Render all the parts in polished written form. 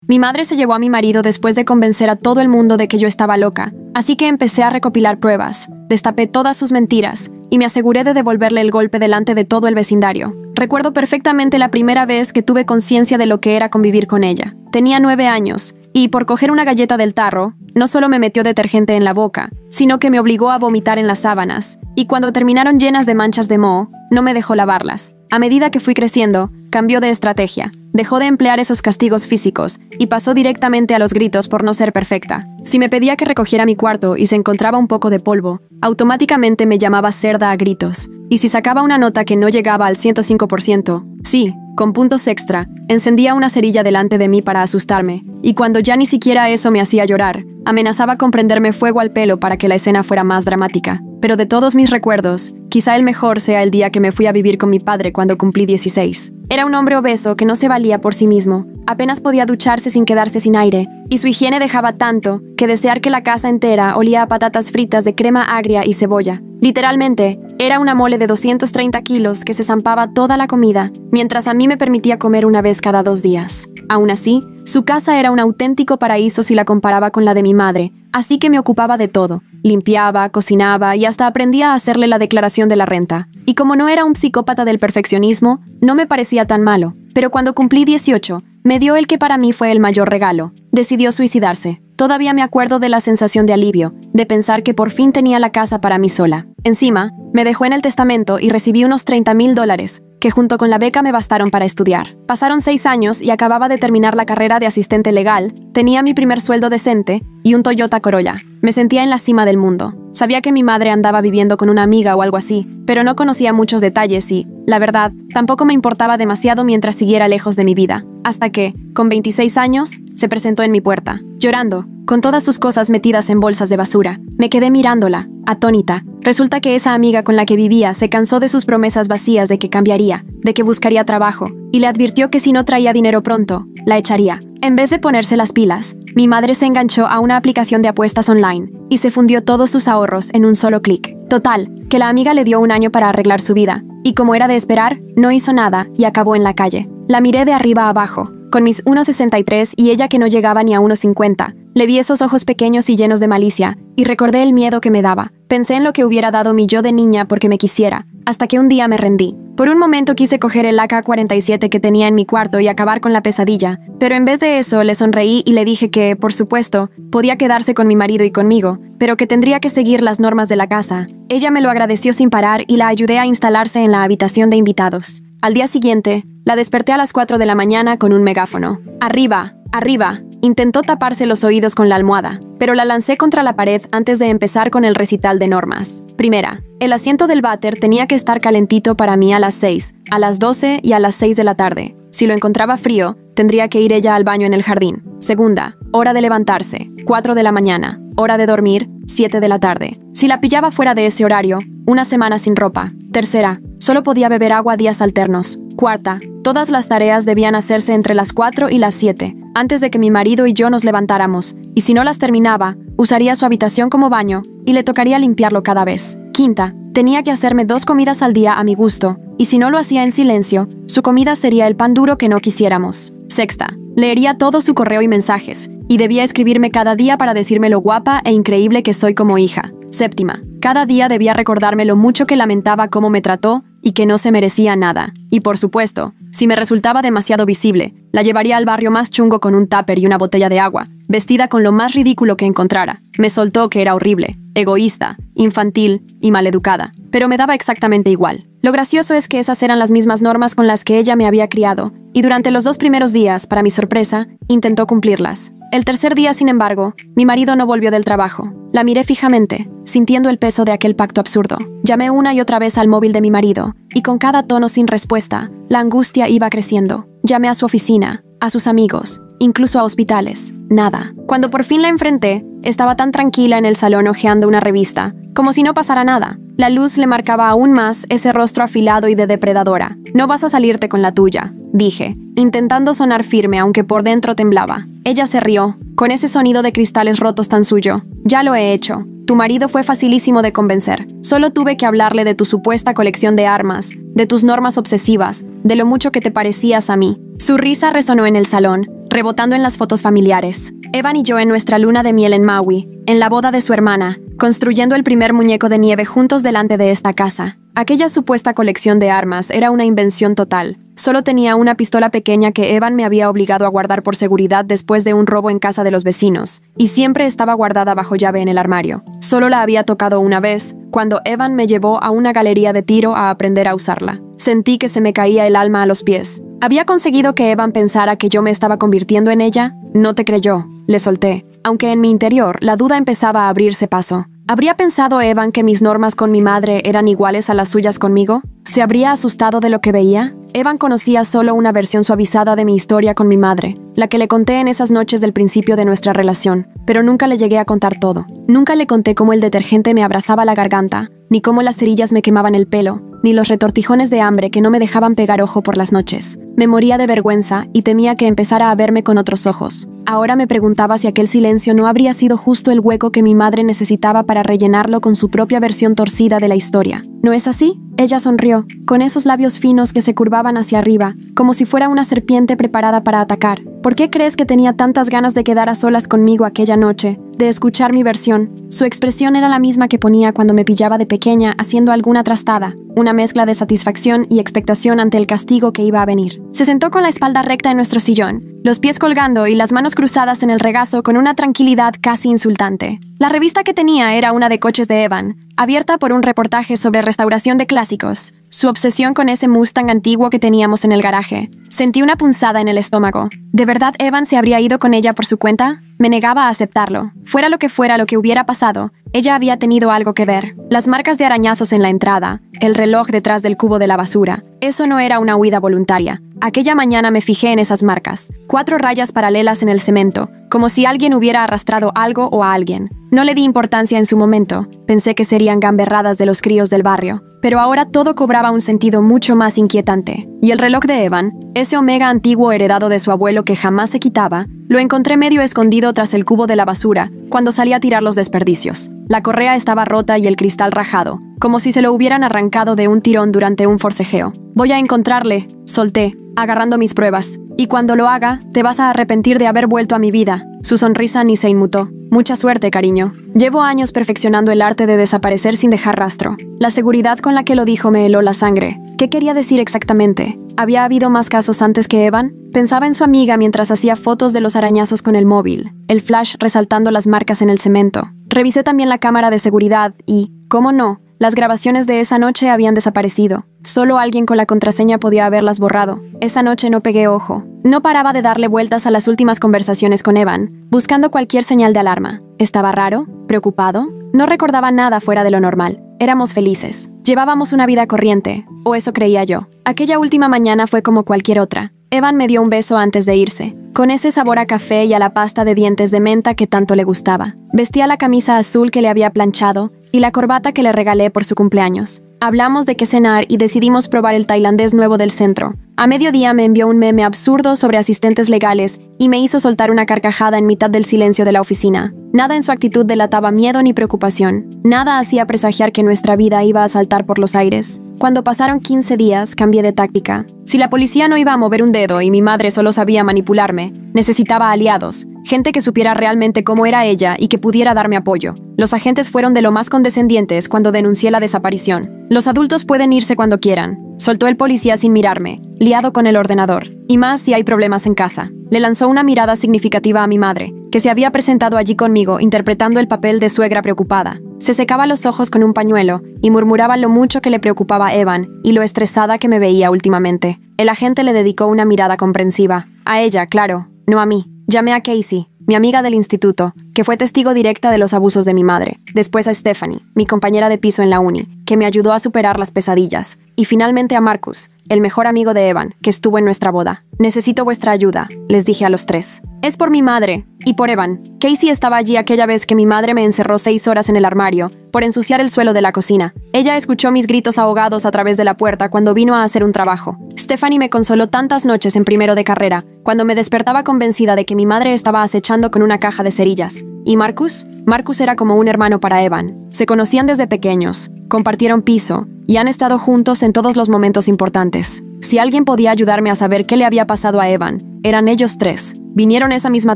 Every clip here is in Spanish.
Mi madre se llevó a mi marido después de convencer a todo el mundo de que yo estaba loca, así que empecé a recopilar pruebas, destapé todas sus mentiras y me aseguré de devolverle el golpe delante de todo el vecindario. Recuerdo perfectamente la primera vez que tuve conciencia de lo que era convivir con ella. Tenía 9 años y, por coger una galleta del tarro, no solo me metió detergente en la boca, sino que me obligó a vomitar en las sábanas, y cuando terminaron llenas de manchas de moho, no me dejó lavarlas. A medida que fui creciendo, cambió de estrategia. Dejó de emplear esos castigos físicos y pasó directamente a los gritos por no ser perfecta. Si me pedía que recogiera mi cuarto y se encontraba un poco de polvo, automáticamente me llamaba cerda a gritos. Y si sacaba una nota que no llegaba al 105%, sí, con puntos extra, encendía una cerilla delante de mí para asustarme, y cuando ya ni siquiera eso me hacía llorar, amenazaba con prenderme fuego al pelo para que la escena fuera más dramática. Pero de todos mis recuerdos, quizá el mejor sea el día que me fui a vivir con mi padre cuando cumplí 16. Era un hombre obeso que no se valía por sí mismo, apenas podía ducharse sin quedarse sin aire, y su higiene dejaba tanto que desear que la casa entera olía a patatas fritas de crema agria y cebolla. Literalmente, era una mole de 230 kilos que se zampaba toda la comida, mientras a mí me permitía comer una vez cada 2 días. Aún así, su casa era un auténtico paraíso si la comparaba con la de mi madre, así que me ocupaba de todo. Limpiaba, cocinaba y hasta aprendía a hacerle la declaración de la renta. Y como no era un psicópata del perfeccionismo, no me parecía tan malo. Pero cuando cumplí 18, me dio el que para mí fue el mayor regalo. Decidió suicidarse. Todavía me acuerdo de la sensación de alivio, de pensar que por fin tenía la casa para mí sola. Encima, me dejó en el testamento y recibí unos $30,000, que junto con la beca me bastaron para estudiar. Pasaron 6 años y acababa de terminar la carrera de asistente legal, tenía mi primer sueldo decente y un Toyota Corolla. Me sentía en la cima del mundo. Sabía que mi madre andaba viviendo con una amiga o algo así, pero no conocía muchos detalles y, la verdad, tampoco me importaba demasiado mientras siguiera lejos de mi vida. Hasta que, con 26 años, se presentó en mi puerta, llorando, con todas sus cosas metidas en bolsas de basura. Me quedé mirándola, atónita. Resulta que esa amiga con la que vivía se cansó de sus promesas vacías de que cambiaría, de que buscaría trabajo, y le advirtió que si no traía dinero pronto, la echaría. En vez de ponerse las pilas, mi madre se enganchó a una aplicación de apuestas online y se fundió todos sus ahorros en un solo clic. Total, que la amiga le dio 1 año para arreglar su vida, y como era de esperar, no hizo nada y acabó en la calle. La miré de arriba a abajo, con mis 1,63 y ella que no llegaba ni a 1,50. Le vi esos ojos pequeños y llenos de malicia, y recordé el miedo que me daba. Pensé en lo que hubiera dado mi yo de niña porque me quisiera, hasta que un día me rendí. Por un momento quise coger el AK-47 que tenía en mi cuarto y acabar con la pesadilla, pero en vez de eso le sonreí y le dije que, por supuesto, podía quedarse con mi marido y conmigo, pero que tendría que seguir las normas de la casa. Ella me lo agradeció sin parar y la ayudé a instalarse en la habitación de invitados. Al día siguiente, la desperté a las 4 de la mañana con un megáfono. ¡Arriba! ¡Arriba! Intentó taparse los oídos con la almohada, pero la lancé contra la pared antes de empezar con el recital de normas. Primera, el asiento del váter tenía que estar calentito para mí a las 6, a las 12 y a las 6 de la tarde. Si lo encontraba frío, tendría que ir ella al baño en el jardín. Segunda, hora de levantarse, 4 de la mañana. Hora de dormir, 7 de la tarde. Si la pillaba fuera de ese horario, una semana sin ropa. Tercera, solo podía beber agua días alternos. Cuarta, todas las tareas debían hacerse entre las 4 y las 7, antes de que mi marido y yo nos levantáramos, y si no las terminaba, usaría su habitación como baño y le tocaría limpiarlo cada vez. Quinta, tenía que hacerme 2 comidas al día a mi gusto, y si no lo hacía en silencio, su comida sería el pan duro que no quisiéramos. Sexta, leería todo su correo y mensajes, y debía escribirme cada día para decirme lo guapa e increíble que soy como hija. Séptima, cada día debía recordarme lo mucho que lamentaba cómo me trató y que no se merecía nada. Y por supuesto, si me resultaba demasiado visible, la llevaría al barrio más chungo con un tupper y una botella de agua, vestida con lo más ridículo que encontrara. Me soltó que era horrible, egoísta, infantil y maleducada, pero me daba exactamente igual. Lo gracioso es que esas eran las mismas normas con las que ella me había criado, y durante los 2 primeros días, para mi sorpresa, intentó cumplirlas. El tercer día, sin embargo, mi marido no volvió del trabajo. La miré fijamente, sintiendo el peso de aquel pacto absurdo. Llamé una y otra vez al móvil de mi marido, y con cada tono sin respuesta, la angustia iba creciendo. Llamé a su oficina, a sus amigos, incluso a hospitales. Nada. Cuando por fin la enfrenté, estaba tan tranquila en el salón hojeando una revista, como si no pasara nada. La luz le marcaba aún más ese rostro afilado y de depredadora. «No vas a salirte con la tuya», dije, intentando sonar firme aunque por dentro temblaba. Ella se rió, con ese sonido de cristales rotos tan suyo. «Ya lo he hecho. Tu marido fue facilísimo de convencer. Solo tuve que hablarle de tu supuesta colección de armas, de tus normas obsesivas, de lo mucho que te parecías a mí». Su risa resonó en el salón, rebotando en las fotos familiares. Evan y yo en nuestra luna de miel en Maui, en la boda de su hermana, construyendo el primer muñeco de nieve juntos delante de esta casa. Aquella supuesta colección de armas era una invención total. Solo tenía una pistola pequeña que Evan me había obligado a guardar por seguridad después de un robo en casa de los vecinos, y siempre estaba guardada bajo llave en el armario. Solo la había tocado una vez, cuando Evan me llevó a una galería de tiro a aprender a usarla. Sentí que se me caía el alma a los pies. ¿Había conseguido que Evan pensara que yo me estaba convirtiendo en ella? No te creyó. Le solté, aunque en mi interior la duda empezaba a abrirse paso. ¿Habría pensado Evan que mis normas con mi madre eran iguales a las suyas conmigo? ¿Se habría asustado de lo que veía? Evan conocía solo una versión suavizada de mi historia con mi madre, la que le conté en esas noches del principio de nuestra relación, pero nunca le llegué a contar todo. Nunca le conté cómo el detergente me abrazaba la garganta, ni cómo las cerillas me quemaban el pelo, ni los retortijones de hambre que no me dejaban pegar ojo por las noches. Me moría de vergüenza y temía que empezara a verme con otros ojos. Ahora me preguntaba si aquel silencio no habría sido justo el hueco que mi madre necesitaba para rellenarlo con su propia versión torcida de la historia. ¿No es así? Ella sonrió, con esos labios finos que se curvaban hacia arriba, como si fuera una serpiente preparada para atacar. ¿Por qué crees que tenía tantas ganas de quedar a solas conmigo aquella noche, de escuchar mi versión? Su expresión era la misma que ponía cuando me pillaba de pequeña haciendo alguna trastada, una mezcla de satisfacción y expectación ante el castigo que iba a venir. Se sentó con la espalda recta en nuestro sillón, los pies colgando y las manos cruzadas en el regazo con una tranquilidad casi insultante. La revista que tenía era una de coches de Evan, abierta por un reportaje sobre restauración de clásicos, su obsesión con ese Mustang antiguo que teníamos en el garaje. Sentí una punzada en el estómago. ¿De verdad Evan se habría ido con ella por su cuenta? Me negaba a aceptarlo. Fuera lo que hubiera pasado, ella había tenido algo que ver. Las marcas de arañazos en la entrada, el reloj detrás del cubo de la basura. Eso no era una huida voluntaria. Aquella mañana me fijé en esas marcas. 4 rayas paralelas en el cemento, como si alguien hubiera arrastrado algo o a alguien. No le di importancia en su momento. Pensé que serían gamberradas de los críos del barrio. Pero ahora todo cobraba un sentido mucho más inquietante. Y el reloj de Evan, ese Omega antiguo heredado de su abuelo que jamás se quitaba, lo encontré medio escondido tras el cubo de la basura cuando salí a tirar los desperdicios. La correa estaba rota y el cristal rajado, como si se lo hubieran arrancado de un tirón durante un forcejeo. Voy a encontrarle, solté, agarrando mis pruebas. Y cuando lo haga, te vas a arrepentir de haber vuelto a mi vida. Su sonrisa ni se inmutó. Mucha suerte, cariño. Llevo años perfeccionando el arte de desaparecer sin dejar rastro. La seguridad con la que lo dijo me heló la sangre. ¿Qué quería decir exactamente? ¿Había habido más casos antes que Evan? Pensaba en su amiga mientras hacía fotos de los arañazos con el móvil, el flash resaltando las marcas en el cemento. Revisé también la cámara de seguridad y, ¿cómo no?, las grabaciones de esa noche habían desaparecido. Solo alguien con la contraseña podía haberlas borrado. Esa noche no pegué ojo. No paraba de darle vueltas a las últimas conversaciones con Evan, buscando cualquier señal de alarma. ¿Estaba raro? ¿Preocupado? No recordaba nada fuera de lo normal. Éramos felices. Llevábamos una vida corriente, o eso creía yo. Aquella última mañana fue como cualquier otra. Evan me dio un beso antes de irse, con ese sabor a café y a la pasta de dientes de menta que tanto le gustaba. Vestía la camisa azul que le había planchado y la corbata que le regalé por su cumpleaños. Hablamos de qué cenar y decidimos probar el tailandés nuevo del centro. A mediodía me envió un meme absurdo sobre asistentes legales y me hizo soltar una carcajada en mitad del silencio de la oficina. Nada en su actitud delataba miedo ni preocupación. Nada hacía presagiar que nuestra vida iba a saltar por los aires. Cuando pasaron 15 días, cambié de táctica. Si la policía no iba a mover un dedo y mi madre solo sabía manipularme, necesitaba aliados, gente que supiera realmente cómo era ella y que pudiera darme apoyo. Los agentes fueron de lo más condescendientes cuando denuncié la desaparición. Los adultos pueden irse cuando quieran, soltó el policía sin mirarme, liado con el ordenador. Y más si hay problemas en casa. Le lanzó una mirada significativa a mi madre, que se había presentado allí conmigo interpretando el papel de suegra preocupada. Se secaba los ojos con un pañuelo y murmuraba lo mucho que le preocupaba a Evan y lo estresada que me veía últimamente. El agente le dedicó una mirada comprensiva. A ella, claro, no a mí. Llamé a Casey, mi amiga del instituto, que fue testigo directa de los abusos de mi madre. Después a Stephanie, mi compañera de piso en la uni, que me ayudó a superar las pesadillas. Y finalmente a Marcus, el mejor amigo de Evan, que estuvo en nuestra boda. Necesito vuestra ayuda, les dije a los 3. Es por mi madre y por Evan. Casey estaba allí aquella vez que mi madre me encerró 6 horas en el armario por ensuciar el suelo de la cocina. Ella escuchó mis gritos ahogados a través de la puerta cuando vino a hacer un trabajo. Stephanie me consoló tantas noches en primero de carrera, cuando me despertaba convencida de que mi madre estaba acechando con una caja de cerillas. ¿Y Marcus? Marcus era como un hermano para Evan. Se conocían desde pequeños, compartieron piso y han estado juntos en todos los momentos importantes. Si alguien podía ayudarme a saber qué le había pasado a Evan, eran ellos 3. Vinieron esa misma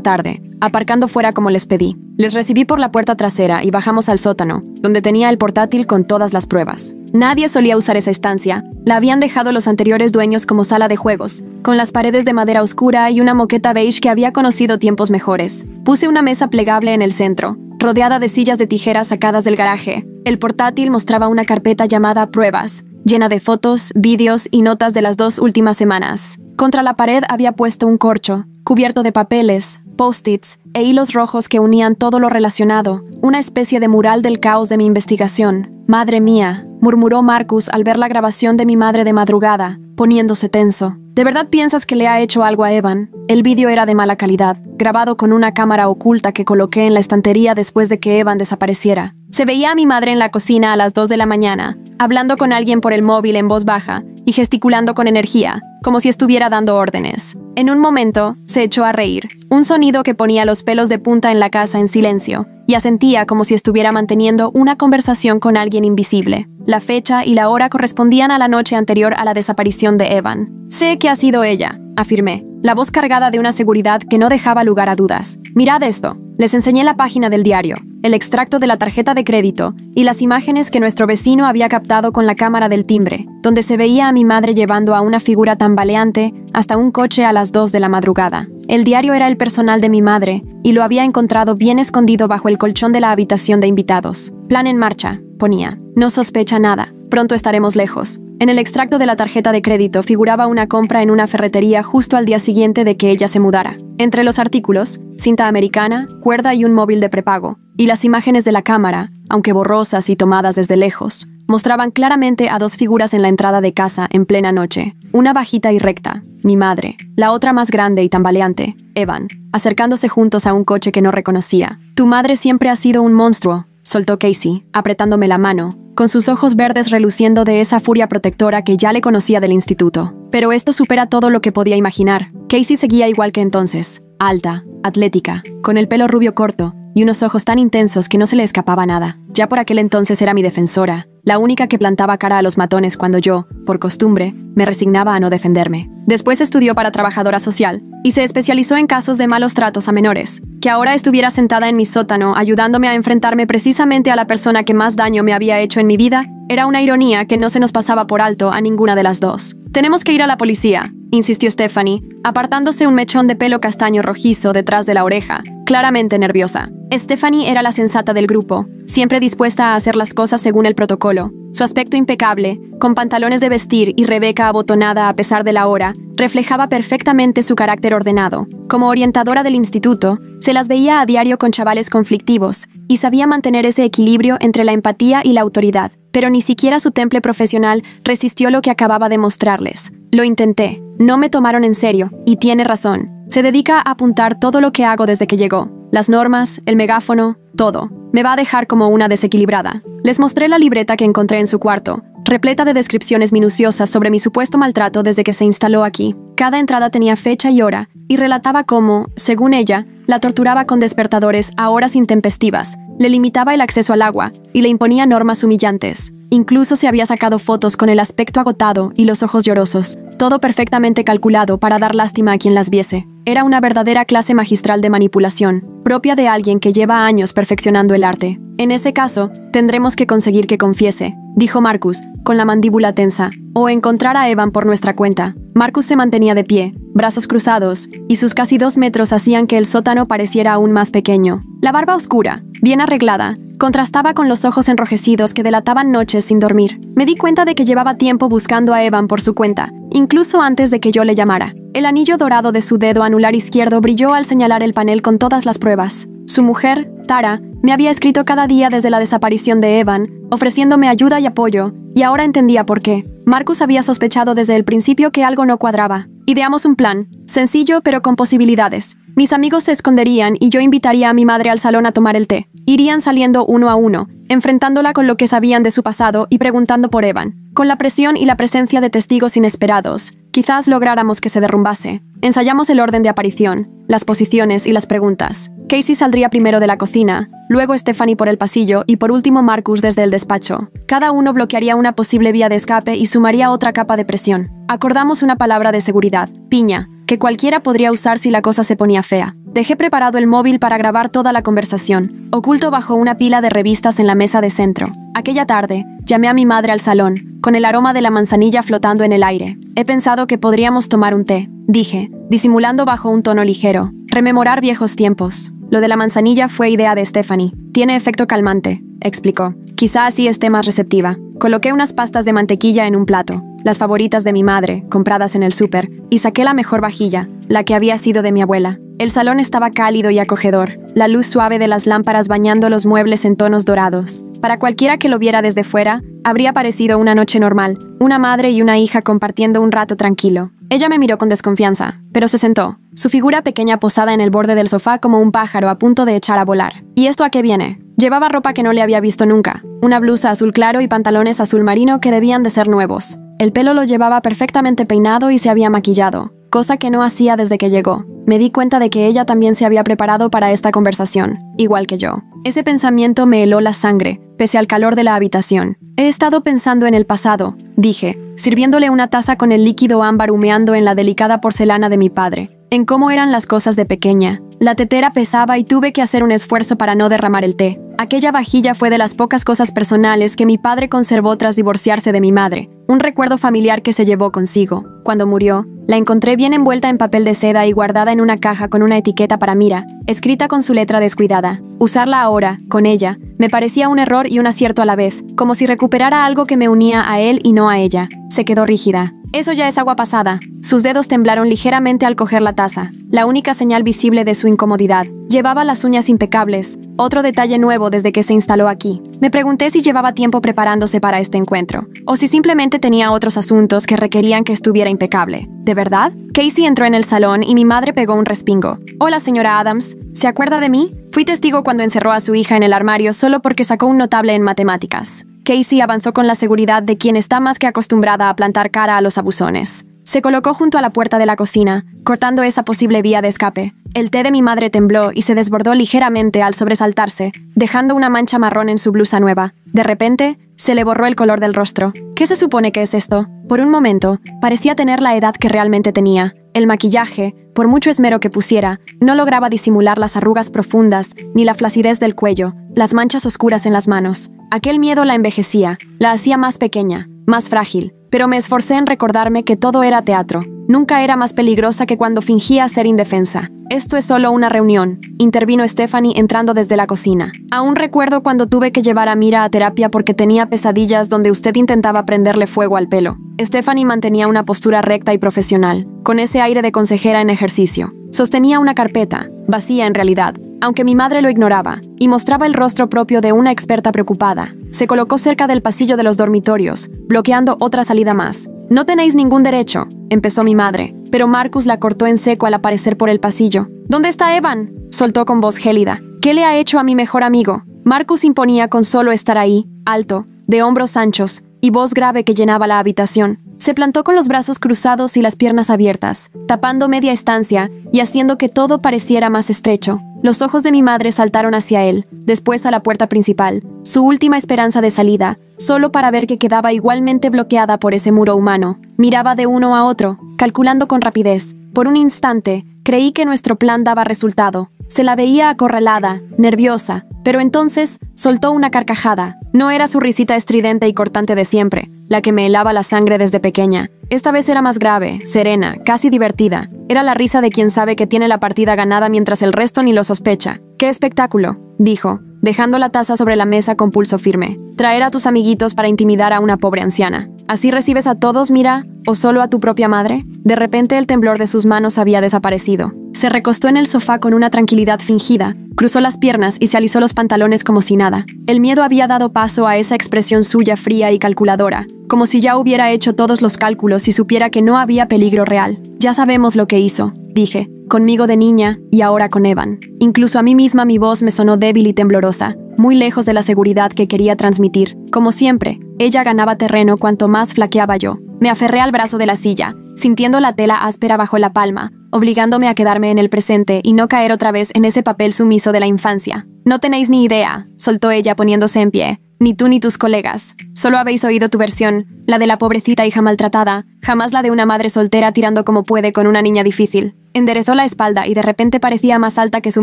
tarde, aparcando fuera como les pedí. Les recibí por la puerta trasera y bajamos al sótano, donde tenía el portátil con todas las pruebas. Nadie solía usar esa estancia. La habían dejado los anteriores dueños como sala de juegos, con las paredes de madera oscura y una moqueta beige que había conocido tiempos mejores. Puse una mesa plegable en el centro, rodeada de sillas de tijeras sacadas del garaje. El portátil mostraba una carpeta llamada Pruebas, llena de fotos, vídeos y notas de las 2 últimas semanas. Contra la pared había puesto un corcho, cubierto de papeles, post-its e hilos rojos que unían todo lo relacionado, una especie de mural del caos de mi investigación. «Madre mía», murmuró Marcus al ver la grabación de mi madre de madrugada, poniéndose tenso. ¿De verdad piensas que le ha hecho algo a Evan? El vídeo era de mala calidad, grabado con una cámara oculta que coloqué en la estantería después de que Evan desapareciera. Se veía a mi madre en la cocina a las 2 de la mañana, hablando con alguien por el móvil en voz baja y gesticulando con energía, como si estuviera dando órdenes. En un momento, se echó a reír, un sonido que ponía los pelos de punta en la casa en silencio, y asentía como si estuviera manteniendo una conversación con alguien invisible. La fecha y la hora correspondían a la noche anterior a la desaparición de Evan. «Sé que ha sido ella», afirmé, la voz cargada de una seguridad que no dejaba lugar a dudas. «Mirad esto». Les enseñé la página del diario, el extracto de la tarjeta de crédito y las imágenes que nuestro vecino había captado con la cámara del timbre, donde se veía a mi madre llevando a una figura tambaleante hasta un coche a las 2 de la madrugada. El diario era el personal de mi madre y lo había encontrado bien escondido bajo el colchón de la habitación de invitados. «Plan en marcha», ponía. «No sospecha nada. Pronto estaremos lejos». En el extracto de la tarjeta de crédito figuraba una compra en una ferretería justo al día siguiente de que ella se mudara. Entre los artículos, cinta americana, cuerda y un móvil de prepago. Y las imágenes de la cámara, aunque borrosas y tomadas desde lejos, mostraban claramente a 2 figuras en la entrada de casa en plena noche. Una bajita y recta, mi madre. La otra más grande y tambaleante, Evan, acercándose juntos a un coche que no reconocía. «Tu madre siempre ha sido un monstruo», soltó Casey, apretándome la mano, con sus ojos verdes reluciendo de esa furia protectora que ya le conocía del instituto. Pero esto supera todo lo que podía imaginar. Casey seguía igual que entonces, alta, atlética, con el pelo rubio corto y unos ojos tan intensos que no se le escapaba nada. Ya por aquel entonces era mi defensora, la única que plantaba cara a los matones cuando yo, por costumbre, me resignaba a no defenderme. Después estudió para trabajadora social y se especializó en casos de malos tratos a menores. Que ahora estuviera sentada en mi sótano ayudándome a enfrentarme precisamente a la persona que más daño me había hecho en mi vida, era una ironía que no se nos pasaba por alto a ninguna de las dos. «Tenemos que ir a la policía», insistió Stephanie, apartándose un mechón de pelo castaño rojizo detrás de la oreja, claramente nerviosa. Stephanie era la sensata del grupo, siempre dispuesta a hacer las cosas según el protocolo. Su aspecto impecable, con pantalones de vestir y Rebeca abotonada a pesar de la hora, reflejaba perfectamente su carácter ordenado. Como orientadora del instituto, se las veía a diario con chavales conflictivos y sabía mantener ese equilibrio entre la empatía y la autoridad. Pero ni siquiera su temple profesional resistió lo que acababa de mostrarles. «Lo intenté. No me tomaron en serio, y tiene razón. Se dedica a apuntar todo lo que hago desde que llegó. Las normas, el megáfono, todo. Me va a dejar como una desequilibrada». Les mostré la libreta que encontré en su cuarto, repleta de descripciones minuciosas sobre mi supuesto maltrato desde que se instaló aquí. Cada entrada tenía fecha y hora, y relataba cómo, según ella, la torturaba con despertadores a horas intempestivas, le limitaba el acceso al agua y le imponía normas humillantes. Incluso se había sacado fotos con el aspecto agotado y los ojos llorosos, todo perfectamente calculado para dar lástima a quien las viese. Era una verdadera clase magistral de manipulación, propia de alguien que lleva años perfeccionando el arte. «En ese caso, tendremos que conseguir que confiese», dijo Marcus, con la mandíbula tensa, «o encontrar a Evan por nuestra cuenta». Marcus se mantenía de pie, brazos cruzados, y sus casi 2 metros hacían que el sótano pareciera aún más pequeño. La barba oscura, bien arreglada, contrastaba con los ojos enrojecidos que delataban noches sin dormir. Me di cuenta de que llevaba tiempo buscando a Evan por su cuenta, incluso antes de que yo le llamara. El anillo dorado de su dedo anular izquierdo brilló al señalar el panel con todas las pruebas. Su mujer, Tara, me había escrito cada día desde la desaparición de Evan, ofreciéndome ayuda y apoyo, y ahora entendía por qué. Marcus había sospechado desde el principio que algo no cuadraba. Ideamos un plan, sencillo pero con posibilidades. Mis amigos se esconderían y yo invitaría a mi madre al salón a tomar el té. Irían saliendo uno a uno, enfrentándola con lo que sabían de su pasado y preguntando por Evan. Con la presión y la presencia de testigos inesperados, quizás lográramos que se derrumbase. Ensayamos el orden de aparición, las posiciones y las preguntas. Casey saldría primero de la cocina, luego Stephanie por el pasillo y por último Marcus desde el despacho. Cada uno bloquearía una posible vía de escape y sumaría otra capa de presión. Acordamos una palabra de seguridad, piña, que cualquiera podría usar si la cosa se ponía fea. Dejé preparado el móvil para grabar toda la conversación, oculto bajo una pila de revistas en la mesa de centro. Aquella tarde, llamé a mi madre al salón, con el aroma de la manzanilla flotando en el aire. He pensado que podríamos tomar un té, dije, disimulando bajo un tono ligero. Rememorar viejos tiempos. Lo de la manzanilla fue idea de Stephanie. Tiene efecto calmante, explicó. Quizá así esté más receptiva. Coloqué unas pastas de mantequilla en un plato, las favoritas de mi madre, compradas en el súper, y saqué la mejor vajilla, la que había sido de mi abuela. El salón estaba cálido y acogedor, la luz suave de las lámparas bañando los muebles en tonos dorados. Para cualquiera que lo viera desde fuera, habría parecido una noche normal, una madre y una hija compartiendo un rato tranquilo. Ella me miró con desconfianza, pero se sentó, su figura pequeña posada en el borde del sofá como un pájaro a punto de echar a volar. ¿Y esto a qué viene? Llevaba ropa que no le había visto nunca, una blusa azul claro y pantalones azul marino que debían de ser nuevos. El pelo lo llevaba perfectamente peinado y se había maquillado, cosa que no hacía desde que llegó. Me di cuenta de que ella también se había preparado para esta conversación, igual que yo. Ese pensamiento me heló la sangre, pese al calor de la habitación. He estado pensando en el pasado, dije, sirviéndole una taza con el líquido ámbar humeando en la delicada porcelana de mi padre, en cómo eran las cosas de pequeña. La tetera pesaba y tuve que hacer un esfuerzo para no derramar el té. Aquella vajilla fue de las pocas cosas personales que mi padre conservó tras divorciarse de mi madre, un recuerdo familiar que se llevó consigo. Cuando murió, la encontré bien envuelta en papel de seda y guardada en una caja con una etiqueta para Mira, escrita con su letra descuidada. Usarla ahora, con ella, me parecía un error y un acierto a la vez, como si recuperara algo que me unía a él y no a ella. Se quedó rígida. Eso ya es agua pasada. Sus dedos temblaron ligeramente al coger la taza, la única señal visible de su incomodidad. Llevaba las uñas impecables, otro detalle nuevo desde que se instaló aquí. Me pregunté si llevaba tiempo preparándose para este encuentro, o si simplemente tenía otros asuntos que requerían que estuviera impecable. ¿De verdad? Casey entró en el salón y mi madre pegó un respingo. Hola, señora Adams. ¿Se acuerda de mí? Fui testigo cuando encerró a su hija en el armario solo porque sacó un notable en matemáticas. Casey avanzó con la seguridad de quien está más que acostumbrada a plantar cara a los abusones. Se colocó junto a la puerta de la cocina, cortando esa posible vía de escape. El té de mi madre tembló y se desbordó ligeramente al sobresaltarse, dejando una mancha marrón en su blusa nueva. De repente, se le borró el color del rostro. ¿Qué se supone que es esto? Por un momento, parecía tener la edad que realmente tenía. El maquillaje, por mucho esmero que pusiera, no lograba disimular las arrugas profundas ni la flacidez del cuello, las manchas oscuras en las manos. Aquel miedo la envejecía, la hacía más pequeña, más frágil. Pero me esforcé en recordarme que todo era teatro. Nunca era más peligrosa que cuando fingía ser indefensa. Esto es solo una reunión, intervino Stephanie entrando desde la cocina. Aún recuerdo cuando tuve que llevar a Mira a terapia porque tenía pesadillas donde usted intentaba prenderle fuego al pelo. Stephanie mantenía una postura recta y profesional, con ese aire de consejera en ejercicio. Sostenía una carpeta, vacía en realidad, aunque mi madre lo ignoraba, y mostraba el rostro propio de una experta preocupada. Se colocó cerca del pasillo de los dormitorios, bloqueando otra salida más. «No tenéis ningún derecho», empezó mi madre, pero Marcus la cortó en seco al aparecer por el pasillo. «¿Dónde está Evan?», soltó con voz gélida. «¿Qué le ha hecho a mi mejor amigo?». Marcus imponía con solo estar ahí, alto, de hombros anchos, y voz grave que llenaba la habitación. Se plantó con los brazos cruzados y las piernas abiertas, tapando media estancia y haciendo que todo pareciera más estrecho. Los ojos de mi madre saltaron hacia él, después a la puerta principal, su última esperanza de salida, solo para ver que quedaba igualmente bloqueada por ese muro humano. Miraba de uno a otro, calculando con rapidez. Por un instante, creí que nuestro plan daba resultado. Se la veía acorralada, nerviosa, pero entonces soltó una carcajada. No era su risita estridente y cortante de siempre, la que me helaba la sangre desde pequeña. Esta vez era más grave, serena, casi divertida. Era la risa de quien sabe que tiene la partida ganada mientras el resto ni lo sospecha. ¡Qué espectáculo!, dijo, dejando la taza sobre la mesa con pulso firme. Traer a tus amiguitos para intimidar a una pobre anciana. ¿Así recibes a todos, Mira? ¿O solo a tu propia madre? De repente el temblor de sus manos había desaparecido. Se recostó en el sofá con una tranquilidad fingida, cruzó las piernas y se alisó los pantalones como si nada. El miedo había dado paso a esa expresión suya fría y calculadora, como si ya hubiera hecho todos los cálculos y supiera que no había peligro real. Ya sabemos lo que hizo, dije, conmigo de niña y ahora con Evan. Incluso a mí misma mi voz me sonó débil y temblorosa, muy lejos de la seguridad que quería transmitir. Como siempre, ella ganaba terreno cuanto más flaqueaba yo. Me aferré al brazo de la silla, sintiendo la tela áspera bajo la palma, obligándome a quedarme en el presente y no caer otra vez en ese papel sumiso de la infancia. «No tenéis ni idea», soltó ella poniéndose en pie. ni tú ni tus colegas. Solo habéis oído tu versión, la de la pobrecita hija maltratada, jamás la de una madre soltera tirando como puede con una niña difícil. Enderezó la espalda y de repente parecía más alta que su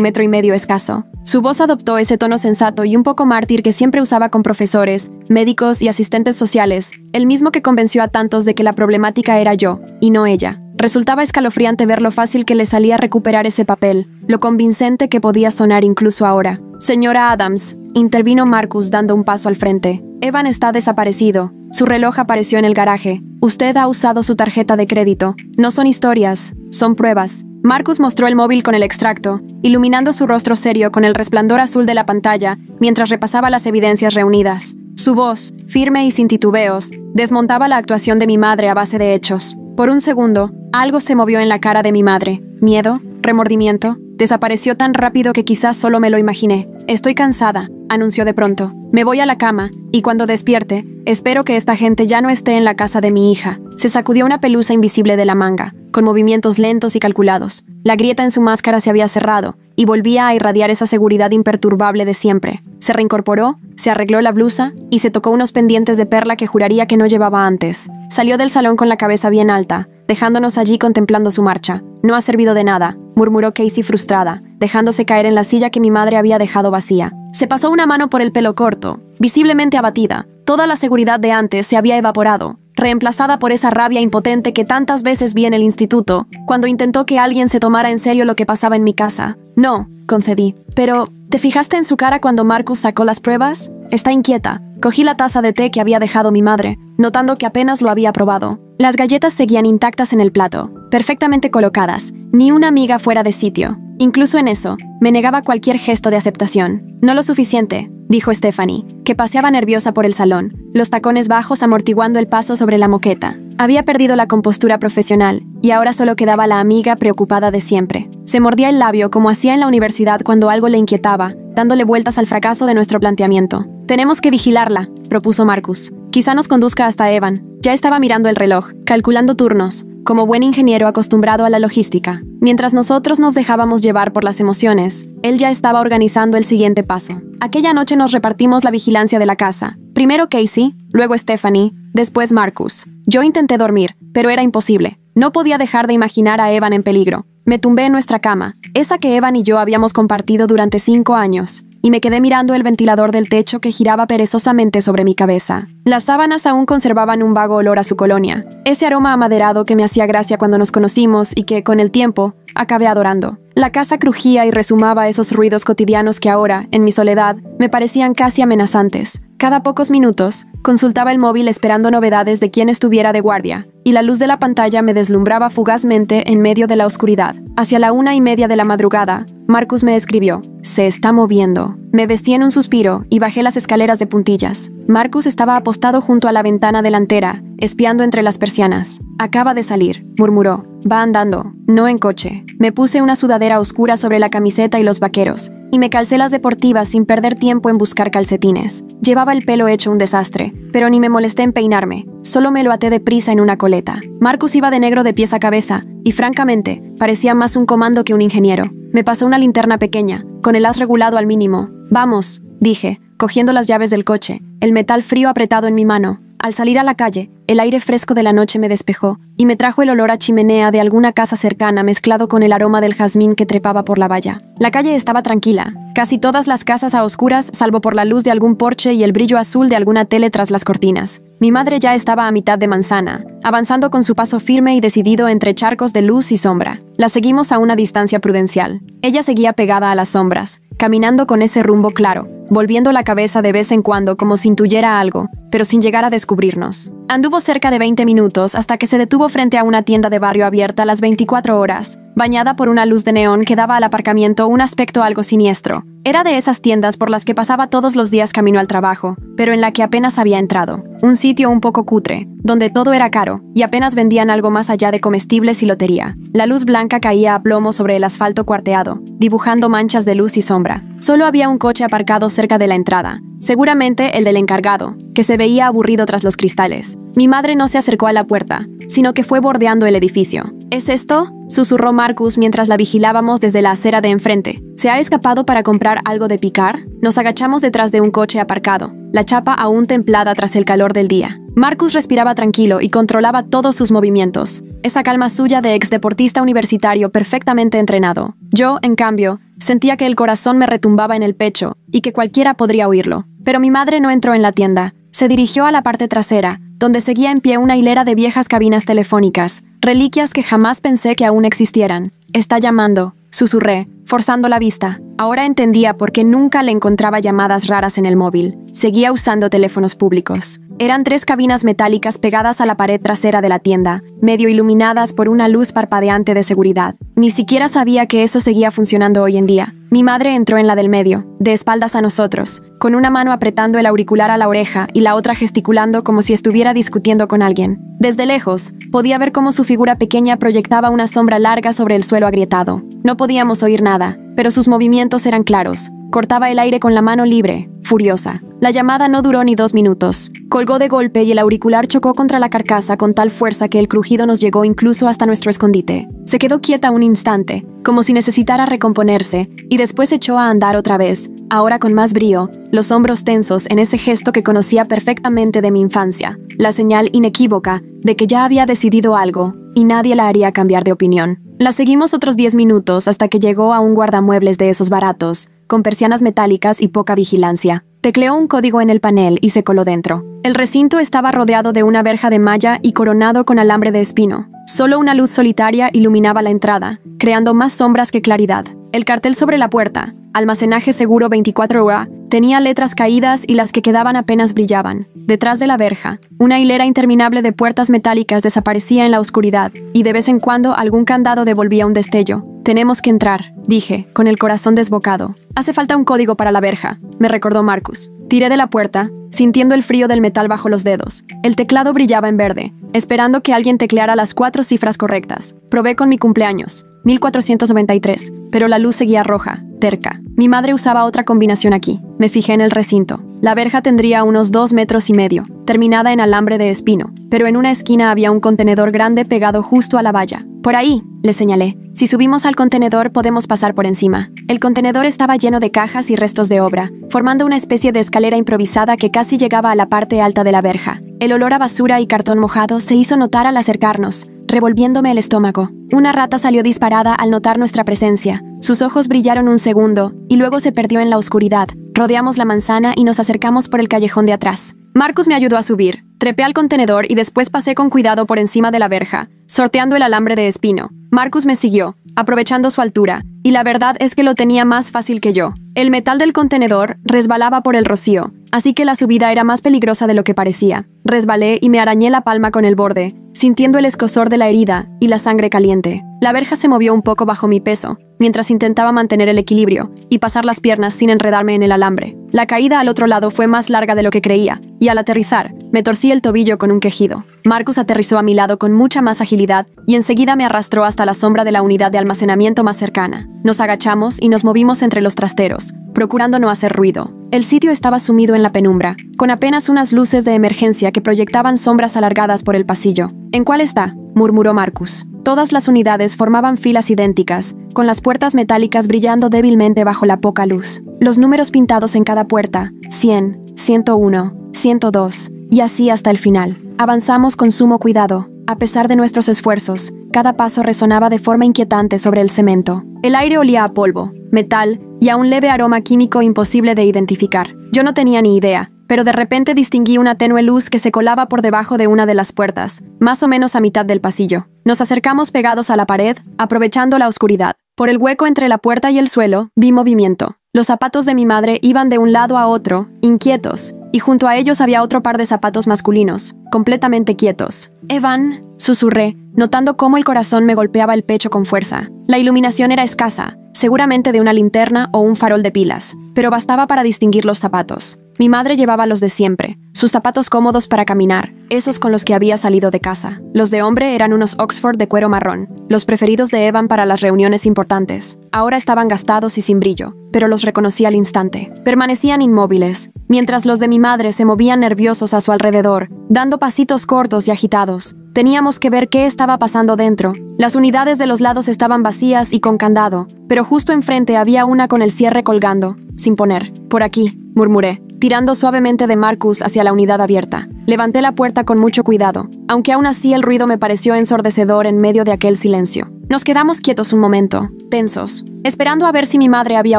1,5 metros escaso. Su voz adoptó ese tono sensato y un poco mártir que siempre usaba con profesores, médicos y asistentes sociales, el mismo que convenció a tantos de que la problemática era yo, y no ella. Resultaba escalofriante ver lo fácil que le salía recuperar ese papel, lo convincente que podía sonar incluso ahora. Señora Adams, intervino Marcus dando un paso al frente. Evan está desaparecido. Su reloj apareció en el garaje. Usted ha usado su tarjeta de crédito. No son historias, son pruebas. Marcus mostró el móvil con el extracto, iluminando su rostro serio con el resplandor azul de la pantalla mientras repasaba las evidencias reunidas. Su voz, firme y sin titubeos, desmontaba la actuación de mi madre a base de hechos. Por un segundo, algo se movió en la cara de mi madre. ¿Miedo? ¿Remordimiento? Desapareció tan rápido que quizás solo me lo imaginé. Estoy cansada, anunció de pronto. Me voy a la cama, y cuando despierte, espero que esta gente ya no esté en la casa de mi hija. Se sacudió una pelusa invisible de la manga, con movimientos lentos y calculados. La grieta en su máscara se había cerrado, y volvía a irradiar esa seguridad imperturbable de siempre. Se reincorporó, se arregló la blusa, y se tocó unos pendientes de perla que juraría que no llevaba antes. Salió del salón con la cabeza bien alta, dejándonos allí contemplando su marcha. No ha servido de nada, murmuró Casey frustrada, dejándose caer en la silla que mi madre había dejado vacía. Se pasó una mano por el pelo corto, visiblemente abatida. Toda la seguridad de antes se había evaporado, reemplazada por esa rabia impotente que tantas veces vi en el instituto, cuando intentó que alguien se tomara en serio lo que pasaba en mi casa. No, concedí. Pero, ¿te fijaste en su cara cuando Marcus sacó las pruebas? Está inquieta. Cogí la taza de té que había dejado mi madre, notando que apenas lo había probado. Las galletas seguían intactas en el plato, perfectamente colocadas, ni una miga fuera de sitio. Incluso en eso, me negaba cualquier gesto de aceptación. No lo suficiente, dijo Stephanie, que paseaba nerviosa por el salón, los tacones bajos amortiguando el paso sobre la moqueta. Había perdido la compostura profesional, y ahora solo quedaba la amiga preocupada de siempre. Se mordía el labio como hacía en la universidad cuando algo le inquietaba, dándole vueltas al fracaso de nuestro planteamiento. Tenemos que vigilarla, propuso Marcus. Quizá nos conduzca hasta Evan. Ya estaba mirando el reloj, calculando turnos, como buen ingeniero acostumbrado a la logística. Mientras nosotros nos dejábamos llevar por las emociones, él ya estaba organizando el siguiente paso. Aquella noche nos repartimos la vigilancia de la casa. Primero Casey, luego Stephanie, después Marcus. Yo intenté dormir, pero era imposible. No podía dejar de imaginar a Evan en peligro. Me tumbé en nuestra cama, esa que Evan y yo habíamos compartido durante 5 años, y me quedé mirando el ventilador del techo que giraba perezosamente sobre mi cabeza. Las sábanas aún conservaban un vago olor a su colonia, ese aroma amaderado que me hacía gracia cuando nos conocimos y que, con el tiempo, acabé adorando. La casa crujía y resumaba esos ruidos cotidianos que ahora, en mi soledad, me parecían casi amenazantes. Cada pocos minutos, consultaba el móvil esperando novedades de quién estuviera de guardia, y la luz de la pantalla me deslumbraba fugazmente en medio de la oscuridad. Hacia la 1:30 de la madrugada, Marcus me escribió: «Se está moviendo». Me vestí en un suspiro y bajé las escaleras de puntillas. Marcus estaba apostado junto a la ventana delantera, espiando entre las persianas. «Acaba de salir», murmuró. «Va andando, no en coche». Me puse una sudadera oscura sobre la camiseta y los vaqueros, y me calcé las deportivas sin perder tiempo en buscar calcetines. Llevaba el pelo hecho un desastre, pero ni me molesté en peinarme, solo me lo até deprisa en una coleta. Marcus iba de negro de pies a cabeza, y francamente, parecía más un comando que un ingeniero. Me pasó una linterna pequeña, con el haz regulado al mínimo. «Vamos», dije, cogiendo las llaves del coche, el metal frío apretado en mi mano. Al salir a la calle, el aire fresco de la noche me despejó, y me trajo el olor a chimenea de alguna casa cercana mezclado con el aroma del jazmín que trepaba por la valla. La calle estaba tranquila, casi todas las casas a oscuras, salvo por la luz de algún porche y el brillo azul de alguna tele tras las cortinas. Mi madre ya estaba a mitad de manzana, avanzando con su paso firme y decidido entre charcos de luz y sombra. La seguimos a una distancia prudencial. Ella seguía pegada a las sombras, caminando con ese rumbo claro, volviendo la cabeza de vez en cuando como si intuyera algo, pero sin llegar a descubrirnos. Anduvo cerca de 20 minutos hasta que se detuvo frente a una tienda de barrio abierta a las 24 horas, bañada por una luz de neón que daba al aparcamiento un aspecto algo siniestro. Era de esas tiendas por las que pasaba todos los días camino al trabajo, pero en la que apenas había entrado. Un sitio un poco cutre, donde todo era caro, y apenas vendían algo más allá de comestibles y lotería. La luz blanca caía a plomo sobre el asfalto cuarteado, dibujando manchas de luz y sombra. Solo había un coche aparcado cerca de la entrada, seguramente el del encargado, que se veía aburrido tras los cristales. Mi madre no se acercó a la puerta, sino que fue bordeando el edificio. ¿Es esto?, susurró Marcus mientras la vigilábamos desde la acera de enfrente. ¿Se ha escapado para comprar algo de picar? Nos agachamos detrás de un coche aparcado, la chapa aún templada tras el calor del día. Marcus respiraba tranquilo y controlaba todos sus movimientos, esa calma suya de exdeportista universitario perfectamente entrenado. Yo, en cambio, sentía que el corazón me retumbaba en el pecho y que cualquiera podría oírlo. Pero mi madre no entró en la tienda. Se dirigió a la parte trasera, donde seguía en pie una hilera de viejas cabinas telefónicas, reliquias que jamás pensé que aún existieran. «Está llamando», susurré, forzando la vista. Ahora entendía por qué nunca le encontraba llamadas raras en el móvil. Seguía usando teléfonos públicos. Eran 3 cabinas metálicas pegadas a la pared trasera de la tienda, medio iluminadas por una luz parpadeante de seguridad. Ni siquiera sabía que eso seguía funcionando hoy en día. Mi madre entró en la del medio, de espaldas a nosotros, con una mano apretando el auricular a la oreja y la otra gesticulando como si estuviera discutiendo con alguien. Desde lejos, podía ver cómo su figura pequeña proyectaba una sombra larga sobre el suelo agrietado. No podíamos oír nada, pero sus movimientos eran claros. Cortaba el aire con la mano libre, furiosa. La llamada no duró ni 2 minutos. Colgó de golpe y el auricular chocó contra la carcasa con tal fuerza que el crujido nos llegó incluso hasta nuestro escondite. Se quedó quieta un instante, como si necesitara recomponerse, y después echó a andar otra vez, ahora con más brío, los hombros tensos en ese gesto que conocía perfectamente de mi infancia, la señal inequívoca de que ya había decidido algo, y nadie la haría cambiar de opinión. La seguimos otros 10 minutos hasta que llegó a un guardamuebles de esos baratos, con persianas metálicas y poca vigilancia. Tecleó un código en el panel y se coló dentro. El recinto estaba rodeado de una verja de malla y coronado con alambre de espino. Solo una luz solitaria iluminaba la entrada, creando más sombras que claridad. El cartel sobre la puerta, almacenaje seguro 24 horas, tenía letras caídas y las que quedaban apenas brillaban. Detrás de la verja, una hilera interminable de puertas metálicas desaparecía en la oscuridad, y de vez en cuando algún candado devolvía un destello. «Tenemos que entrar», dije, con el corazón desbocado. «Hace falta un código para la verja», me recordó Marcus. Tiré de la puerta, sintiendo el frío del metal bajo los dedos. El teclado brillaba en verde, esperando que alguien tecleara las 4 cifras correctas. Probé con mi cumpleaños, 1493, pero la luz seguía roja, terca. Mi madre usaba otra combinación aquí. Me fijé en el recinto. La verja tendría unos 2,5 metros, terminada en alambre de espino, pero en una esquina había un contenedor grande pegado justo a la valla. «Por ahí», le señalé. «Si subimos al contenedor podemos pasar por encima». El contenedor estaba lleno de cajas y restos de obra, formando una especie de escalera improvisada que casi llegaba a la parte alta de la verja. El olor a basura y cartón mojado se hizo notar al acercarnos, revolviéndome el estómago. Una rata salió disparada al notar nuestra presencia. Sus ojos brillaron un segundo, y luego se perdió en la oscuridad. Rodeamos la manzana y nos acercamos por el callejón de atrás. Marcus me ayudó a subir. Trepé al contenedor y después pasé con cuidado por encima de la verja, sorteando el alambre de espino. Marcus me siguió, aprovechando su altura, y la verdad es que lo tenía más fácil que yo. El metal del contenedor resbalaba por el rocío, así que la subida era más peligrosa de lo que parecía. Resbalé y me arañé la palma con el borde, sintiendo el escozor de la herida y la sangre caliente. La verja se movió un poco bajo mi peso, mientras intentaba mantener el equilibrio y pasar las piernas sin enredarme en el alambre. La caída al otro lado fue más larga de lo que creía, y al aterrizar, me torcí el tobillo con un quejido. Marcus aterrizó a mi lado con mucha más agilidad y enseguida me arrastró hasta la sombra de la unidad de almacenamiento más cercana. Nos agachamos y nos movimos entre los trasteros, procurando no hacer ruido. El sitio estaba sumido en la penumbra, con apenas unas luces de emergencia que proyectaban sombras alargadas por el pasillo. «¿En cuál está?», murmuró Marcus. Todas las unidades formaban filas idénticas, con las puertas metálicas brillando débilmente bajo la poca luz. Los números pintados en cada puerta, 100, 101, 102, y así hasta el final. Avanzamos con sumo cuidado. A pesar de nuestros esfuerzos, cada paso resonaba de forma inquietante sobre el cemento. El aire olía a polvo, metal y a un leve aroma químico imposible de identificar. Yo no tenía ni idea, pero de repente distinguí una tenue luz que se colaba por debajo de una de las puertas, más o menos a mitad del pasillo. Nos acercamos pegados a la pared, aprovechando la oscuridad. Por el hueco entre la puerta y el suelo, vi movimiento. Los zapatos de mi madre iban de un lado a otro, inquietos, y junto a ellos había otro par de zapatos masculinos, completamente quietos. «Evan», susurré, notando cómo el corazón me golpeaba el pecho con fuerza. La iluminación era escasa, seguramente de una linterna o un farol de pilas, pero bastaba para distinguir los zapatos. Mi madre llevaba los de siempre, sus zapatos cómodos para caminar, esos con los que había salido de casa. Los de hombre eran unos Oxford de cuero marrón, los preferidos de Evan para las reuniones importantes. Ahora estaban gastados y sin brillo, pero los reconocí al instante. Permanecían inmóviles, mientras los de mi madre se movían nerviosos a su alrededor, dando pasitos cortos y agitados. Teníamos que ver qué estaba pasando dentro. Las unidades de los lados estaban vacías y con candado, pero justo enfrente había una con el cierre colgando, sin poner. «Por aquí», murmuré, tirando suavemente de Marcus hacia la unidad abierta. Levanté la puerta con mucho cuidado, aunque aún así el ruido me pareció ensordecedor en medio de aquel silencio. Nos quedamos quietos un momento, tensos, esperando a ver si mi madre había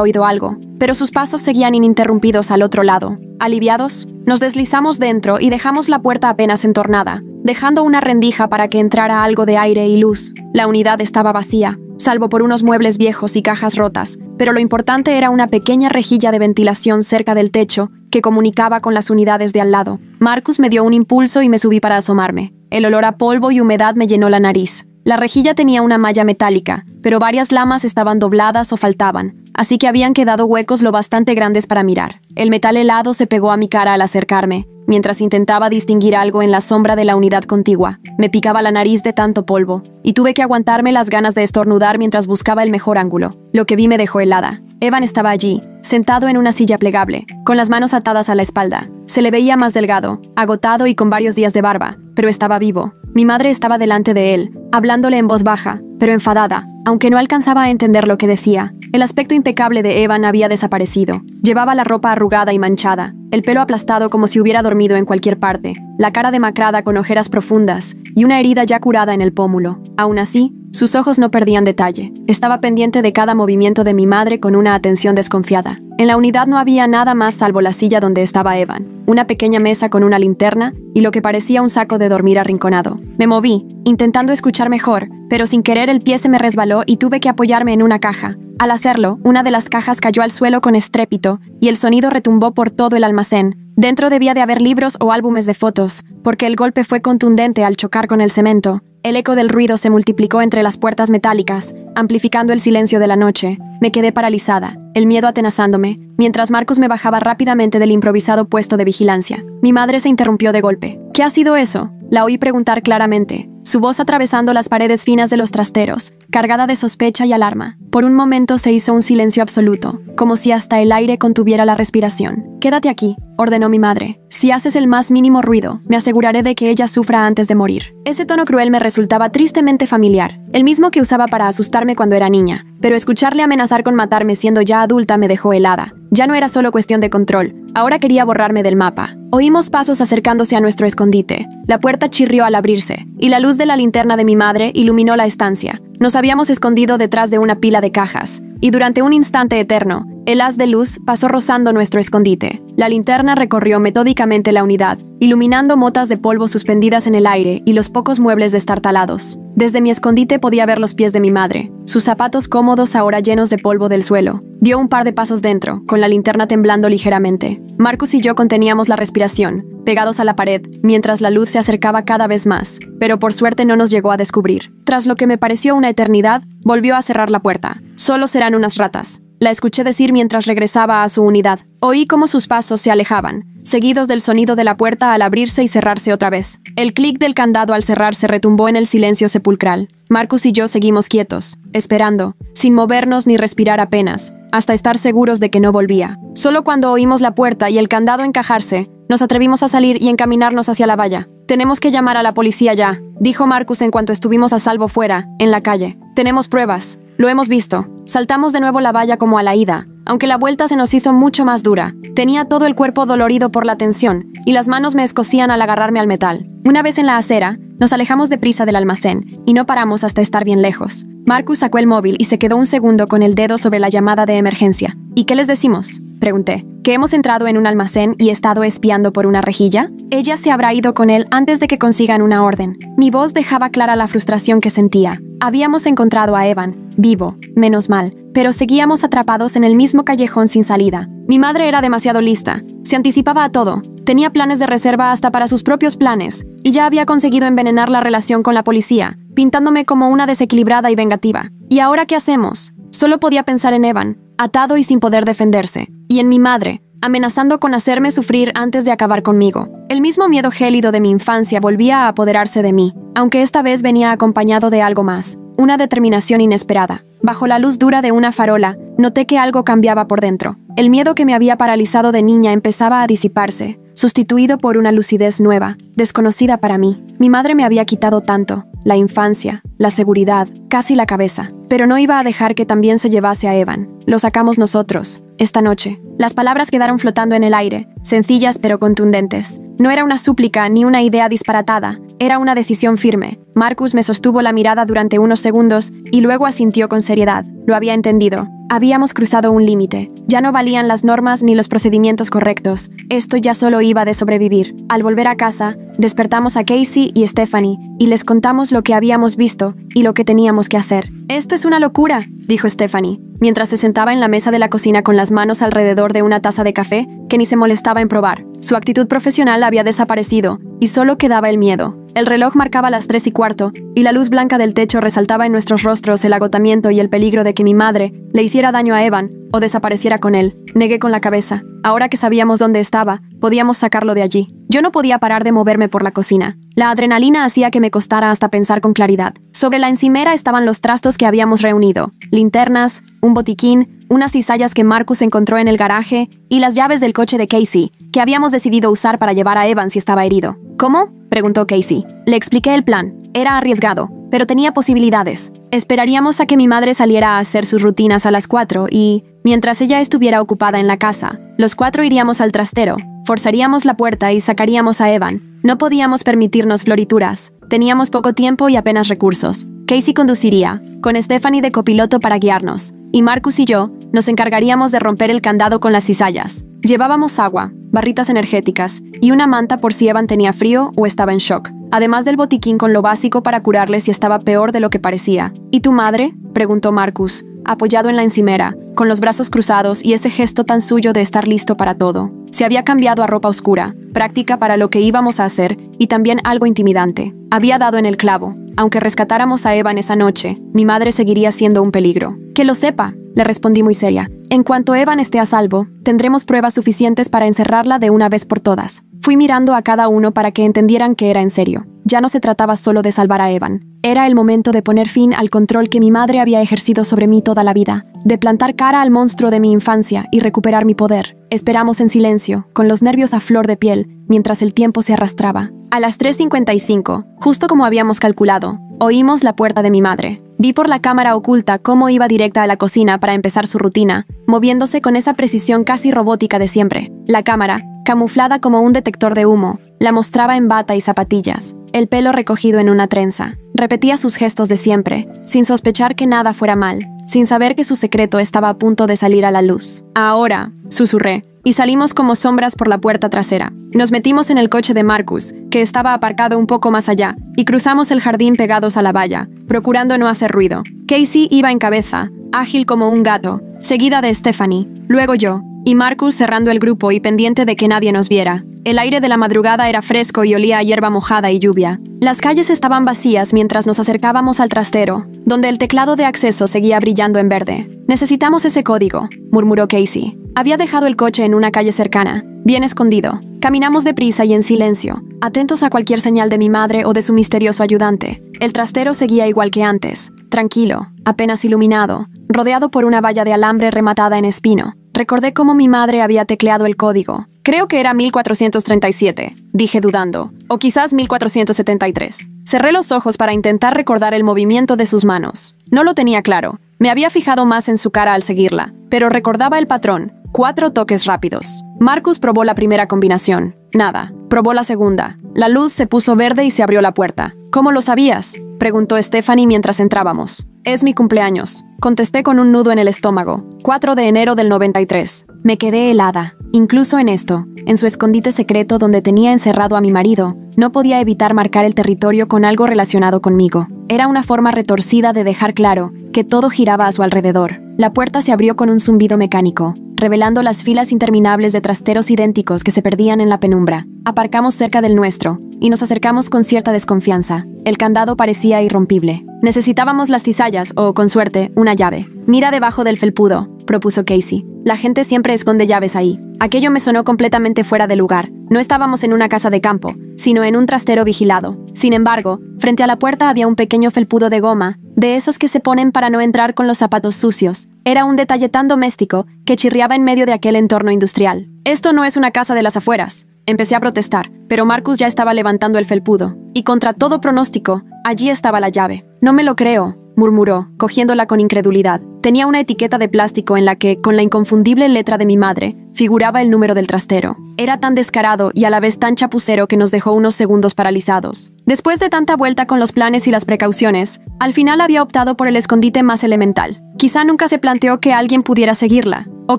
oído algo, pero sus pasos seguían ininterrumpidos al otro lado. Aliviados, nos deslizamos dentro y dejamos la puerta apenas entornada, dejando una rendija para que entrara algo de aire y luz. La unidad estaba vacía, salvo por unos muebles viejos y cajas rotas, pero lo importante era una pequeña rejilla de ventilación cerca del techo que comunicaba con las unidades de al lado. Marcus me dio un impulso y me subí para asomarme. El olor a polvo y humedad me llenó la nariz. La rejilla tenía una malla metálica, pero varias lamas estaban dobladas o faltaban, así que habían quedado huecos lo bastante grandes para mirar. El metal helado se pegó a mi cara al acercarme, mientras intentaba distinguir algo en la sombra de la unidad contigua. Me picaba la nariz de tanto polvo, y tuve que aguantarme las ganas de estornudar mientras buscaba el mejor ángulo. Lo que vi me dejó helada. Evan estaba allí, sentado en una silla plegable, con las manos atadas a la espalda. Se le veía más delgado, agotado y con varios días de barba, pero estaba vivo. Mi madre estaba delante de él, hablándole en voz baja, pero enfadada, aunque no alcanzaba a entender lo que decía. El aspecto impecable de Evan había desaparecido. Llevaba la ropa arrugada y manchada, el pelo aplastado como si hubiera dormido en cualquier parte, la cara demacrada con ojeras profundas y una herida ya curada en el pómulo. Aún así, sus ojos no perdían detalle. Estaba pendiente de cada movimiento de mi madre con una atención desconfiada. En la unidad no había nada más salvo la silla donde estaba Evan, una pequeña mesa con una linterna y lo que parecía un saco de dormir arrinconado. Me moví, intentando escuchar mejor, pero sin querer el pie se me resbaló y tuve que apoyarme en una caja. Al hacerlo, una de las cajas cayó al suelo con estrépito y el sonido retumbó por todo el almacén. Dentro debía de haber libros o álbumes de fotos, porque el golpe fue contundente al chocar con el cemento. El eco del ruido se multiplicó entre las puertas metálicas, amplificando el silencio de la noche. Me quedé paralizada, el miedo atenazándome, mientras Marcus me bajaba rápidamente del improvisado puesto de vigilancia. Mi madre se interrumpió de golpe. «¿Qué ha sido eso?», la oí preguntar claramente, su voz atravesando las paredes finas de los trasteros, cargada de sospecha y alarma. Por un momento se hizo un silencio absoluto, como si hasta el aire contuviera la respiración. «Quédate aquí», ordenó mi madre. «Si haces el más mínimo ruido, me aseguraré de que ella sufra antes de morir». Ese tono cruel me resultaba tristemente familiar, el mismo que usaba para asustarme cuando era niña, pero escucharle amenazar con matarme siendo ya adulta me dejó helada. Ya no era solo cuestión de control, ahora quería borrarme del mapa. Oímos pasos acercándose a nuestro escondite. La puerta chirrió al abrirse, y la luz de la linterna de mi madre iluminó la estancia. Nos habíamos escondido detrás de una pila de cajas, y durante un instante eterno, el haz de luz pasó rozando nuestro escondite. La linterna recorrió metódicamente la unidad, iluminando motas de polvo suspendidas en el aire y los pocos muebles destartalados. Desde mi escondite podía ver los pies de mi madre, sus zapatos cómodos ahora llenos de polvo del suelo. Dio un par de pasos dentro, con la linterna temblando ligeramente. Marcus y yo conteníamos la respiración, pegados a la pared, mientras la luz se acercaba cada vez más, pero por suerte no nos llegó a descubrir. Tras lo que me pareció una eternidad, volvió a cerrar la puerta. «Solo serán unas ratas», la escuché decir mientras regresaba a su unidad. Oí cómo sus pasos se alejaban, seguidos del sonido de la puerta al abrirse y cerrarse otra vez. El clic del candado al cerrarse retumbó en el silencio sepulcral. Marcus y yo seguimos quietos, esperando, sin movernos ni respirar apenas, hasta estar seguros de que no volvía. Solo cuando oímos la puerta y el candado encajarse, nos atrevimos a salir y encaminarnos hacia la valla. «Tenemos que llamar a la policía ya», dijo Marcus en cuanto estuvimos a salvo fuera, en la calle. «Tenemos pruebas. Lo hemos visto». Saltamos de nuevo la valla como a la ida, aunque la vuelta se nos hizo mucho más dura. Tenía todo el cuerpo dolorido por la tensión, y las manos me escocían al agarrarme al metal. Una vez en la acera, nos alejamos deprisa del almacén, y no paramos hasta estar bien lejos. Marcus sacó el móvil y se quedó un segundo con el dedo sobre la llamada de emergencia. «¿Y qué les decimos?», pregunté. «¿Que hemos entrado en un almacén y estado espiando por una rejilla? Ella se habrá ido con él antes de que consigan una orden». Mi voz dejaba clara la frustración que sentía. Habíamos encontrado a Evan, vivo, menos mal, pero seguíamos atrapados en el mismo callejón sin salida. Mi madre era demasiado lista, se anticipaba a todo, tenía planes de reserva hasta para sus propios planes, y ya había conseguido envenenar la relación con la policía, pintándome como una desequilibrada y vengativa. ¿Y ahora qué hacemos? Solo podía pensar en Evan, atado y sin poder defenderse, y en mi madre, amenazando con hacerme sufrir antes de acabar conmigo. El mismo miedo gélido de mi infancia volvía a apoderarse de mí, aunque esta vez venía acompañado de algo más, una determinación inesperada. Bajo la luz dura de una farola, noté que algo cambiaba por dentro. El miedo que me había paralizado de niña empezaba a disiparse, sustituido por una lucidez nueva, desconocida para mí. Mi madre me había quitado tanto: la infancia, la seguridad, casi la cabeza. Pero no iba a dejar que también se llevase a Evan. Lo sacamos nosotros, esta noche. Las palabras quedaron flotando en el aire, sencillas pero contundentes. No era una súplica ni una idea disparatada, era una decisión firme. Marcus me sostuvo la mirada durante unos segundos y luego asintió con seriedad. Lo había entendido. Habíamos cruzado un límite. Ya no valían las normas ni los procedimientos correctos. Esto ya solo iba de sobrevivir. Al volver a casa, despertamos a Casey y Stephanie y les contamos lo que habíamos visto y lo que teníamos que hacer. «Esto es una locura», dijo Stephanie, mientras se sentaba en la mesa de la cocina con las manos alrededor de una taza de café que ni se molestaba en probar. Su actitud profesional había desaparecido y solo quedaba el miedo. El reloj marcaba las 3:15 y la luz blanca del techo resaltaba en nuestros rostros el agotamiento y el peligro de que mi madre le hiciera daño a Evan o desapareciera con él. Negué con la cabeza. Ahora que sabíamos dónde estaba, podíamos sacarlo de allí. Yo no podía parar de moverme por la cocina. La adrenalina hacía que me costara hasta pensar con claridad. Sobre la encimera estaban los trastos que habíamos reunido: linternas, un botiquín, unas cizallas que Marcus encontró en el garaje y las llaves del coche de Casey, que habíamos decidido usar para llevar a Evan si estaba herido. ¿Cómo?, preguntó Casey. Le expliqué el plan. Era arriesgado, pero tenía posibilidades. Esperaríamos a que mi madre saliera a hacer sus rutinas a las 4 y, mientras ella estuviera ocupada en la casa, los 4 iríamos al trastero, forzaríamos la puerta y sacaríamos a Evan. No podíamos permitirnos florituras. Teníamos poco tiempo y apenas recursos. Casey conduciría, con Stephanie de copiloto para guiarnos, y Marcus y yo nos encargaríamos de romper el candado con las cizallas. Llevábamos agua, barritas energéticas y una manta por si Evan tenía frío o estaba en shock, además del botiquín con lo básico para curarle si estaba peor de lo que parecía. ¿Y tu madre?, preguntó Marcus, apoyado en la encimera, con los brazos cruzados y ese gesto tan suyo de estar listo para todo. Se había cambiado a ropa oscura, práctica para lo que íbamos a hacer y también algo intimidante. Había dado en el clavo. Aunque rescatáramos a Evan esa noche, mi madre seguiría siendo un peligro. «Que lo sepa», le respondí muy seria. «En cuanto Evan esté a salvo, tendremos pruebas suficientes para encerrarla de una vez por todas». Fui mirando a cada uno para que entendieran que era en serio. Ya no se trataba solo de salvar a Evan. Era el momento de poner fin al control que mi madre había ejercido sobre mí toda la vida, de plantar cara al monstruo de mi infancia y recuperar mi poder. Esperamos en silencio, con los nervios a flor de piel, mientras el tiempo se arrastraba. A las 3:55, justo como habíamos calculado, oímos la puerta de mi madre. Vi por la cámara oculta cómo iba directa a la cocina para empezar su rutina, moviéndose con esa precisión casi robótica de siempre. La cámara, camuflada como un detector de humo, la mostraba en bata y zapatillas, el pelo recogido en una trenza. Repetía sus gestos de siempre, sin sospechar que nada fuera mal, sin saber que su secreto estaba a punto de salir a la luz. «Ahora», susurré, y salimos como sombras por la puerta trasera. Nos metimos en el coche de Marcus, que estaba aparcado un poco más allá, y cruzamos el jardín pegados a la valla, procurando no hacer ruido. Casey iba en cabeza, ágil como un gato, seguida de Stephanie, luego yo, y Marcus cerrando el grupo y pendiente de que nadie nos viera. El aire de la madrugada era fresco y olía a hierba mojada y lluvia. Las calles estaban vacías mientras nos acercábamos al trastero, donde el teclado de acceso seguía brillando en verde. «Necesitamos ese código», murmuró Casey. Había dejado el coche en una calle cercana, bien escondido. Caminamos deprisa y en silencio, atentos a cualquier señal de mi madre o de su misterioso ayudante. El trastero seguía igual que antes, tranquilo, apenas iluminado, rodeado por una valla de alambre rematada en espino. Recordé cómo mi madre había tecleado el código. «Creo que era 1437», dije dudando, «o quizás 1473». Cerré los ojos para intentar recordar el movimiento de sus manos. No lo tenía claro. Me había fijado más en su cara al seguirla, pero recordaba el patrón: 4 toques rápidos. Marcus probó la primera combinación. Nada. Probó la segunda. La luz se puso verde y se abrió la puerta. «¿Cómo lo sabías?», preguntó Stephanie mientras entrábamos. «Es mi cumpleaños», contesté con un nudo en el estómago. 4 de enero del 93. Me quedé helada. Incluso en esto, en su escondite secreto donde tenía encerrado a mi marido, no podía evitar marcar el territorio con algo relacionado conmigo. Era una forma retorcida de dejar claro que todo giraba a su alrededor. La puerta se abrió con un zumbido mecánico, revelando las filas interminables de trasteros idénticos que se perdían en la penumbra. Aparcamos cerca del nuestro, y nos acercamos con cierta desconfianza. El candado parecía irrompible. Necesitábamos las cizallas o, con suerte, una llave. «Mira debajo del felpudo», propuso Casey. «La gente siempre esconde llaves ahí». Aquello me sonó completamente fuera de lugar. No estábamos en una casa de campo, sino en un trastero vigilado. Sin embargo, frente a la puerta había un pequeño felpudo de goma, de esos que se ponen para no entrar con los zapatos sucios. Era un detalle tan doméstico que chirriaba en medio de aquel entorno industrial. «Esto no es una casa de las afueras», empecé a protestar, pero Marcus ya estaba levantando el felpudo. Y contra todo pronóstico, allí estaba la llave. «No me lo creo», murmuró, cogiéndola con incredulidad. Tenía una etiqueta de plástico en la que, con la inconfundible letra de mi madre, figuraba el número del trastero. Era tan descarado y a la vez tan chapucero que nos dejó unos segundos paralizados. Después de tanta vuelta con los planes y las precauciones, al final había optado por el escondite más elemental. Quizá nunca se planteó que alguien pudiera seguirla. O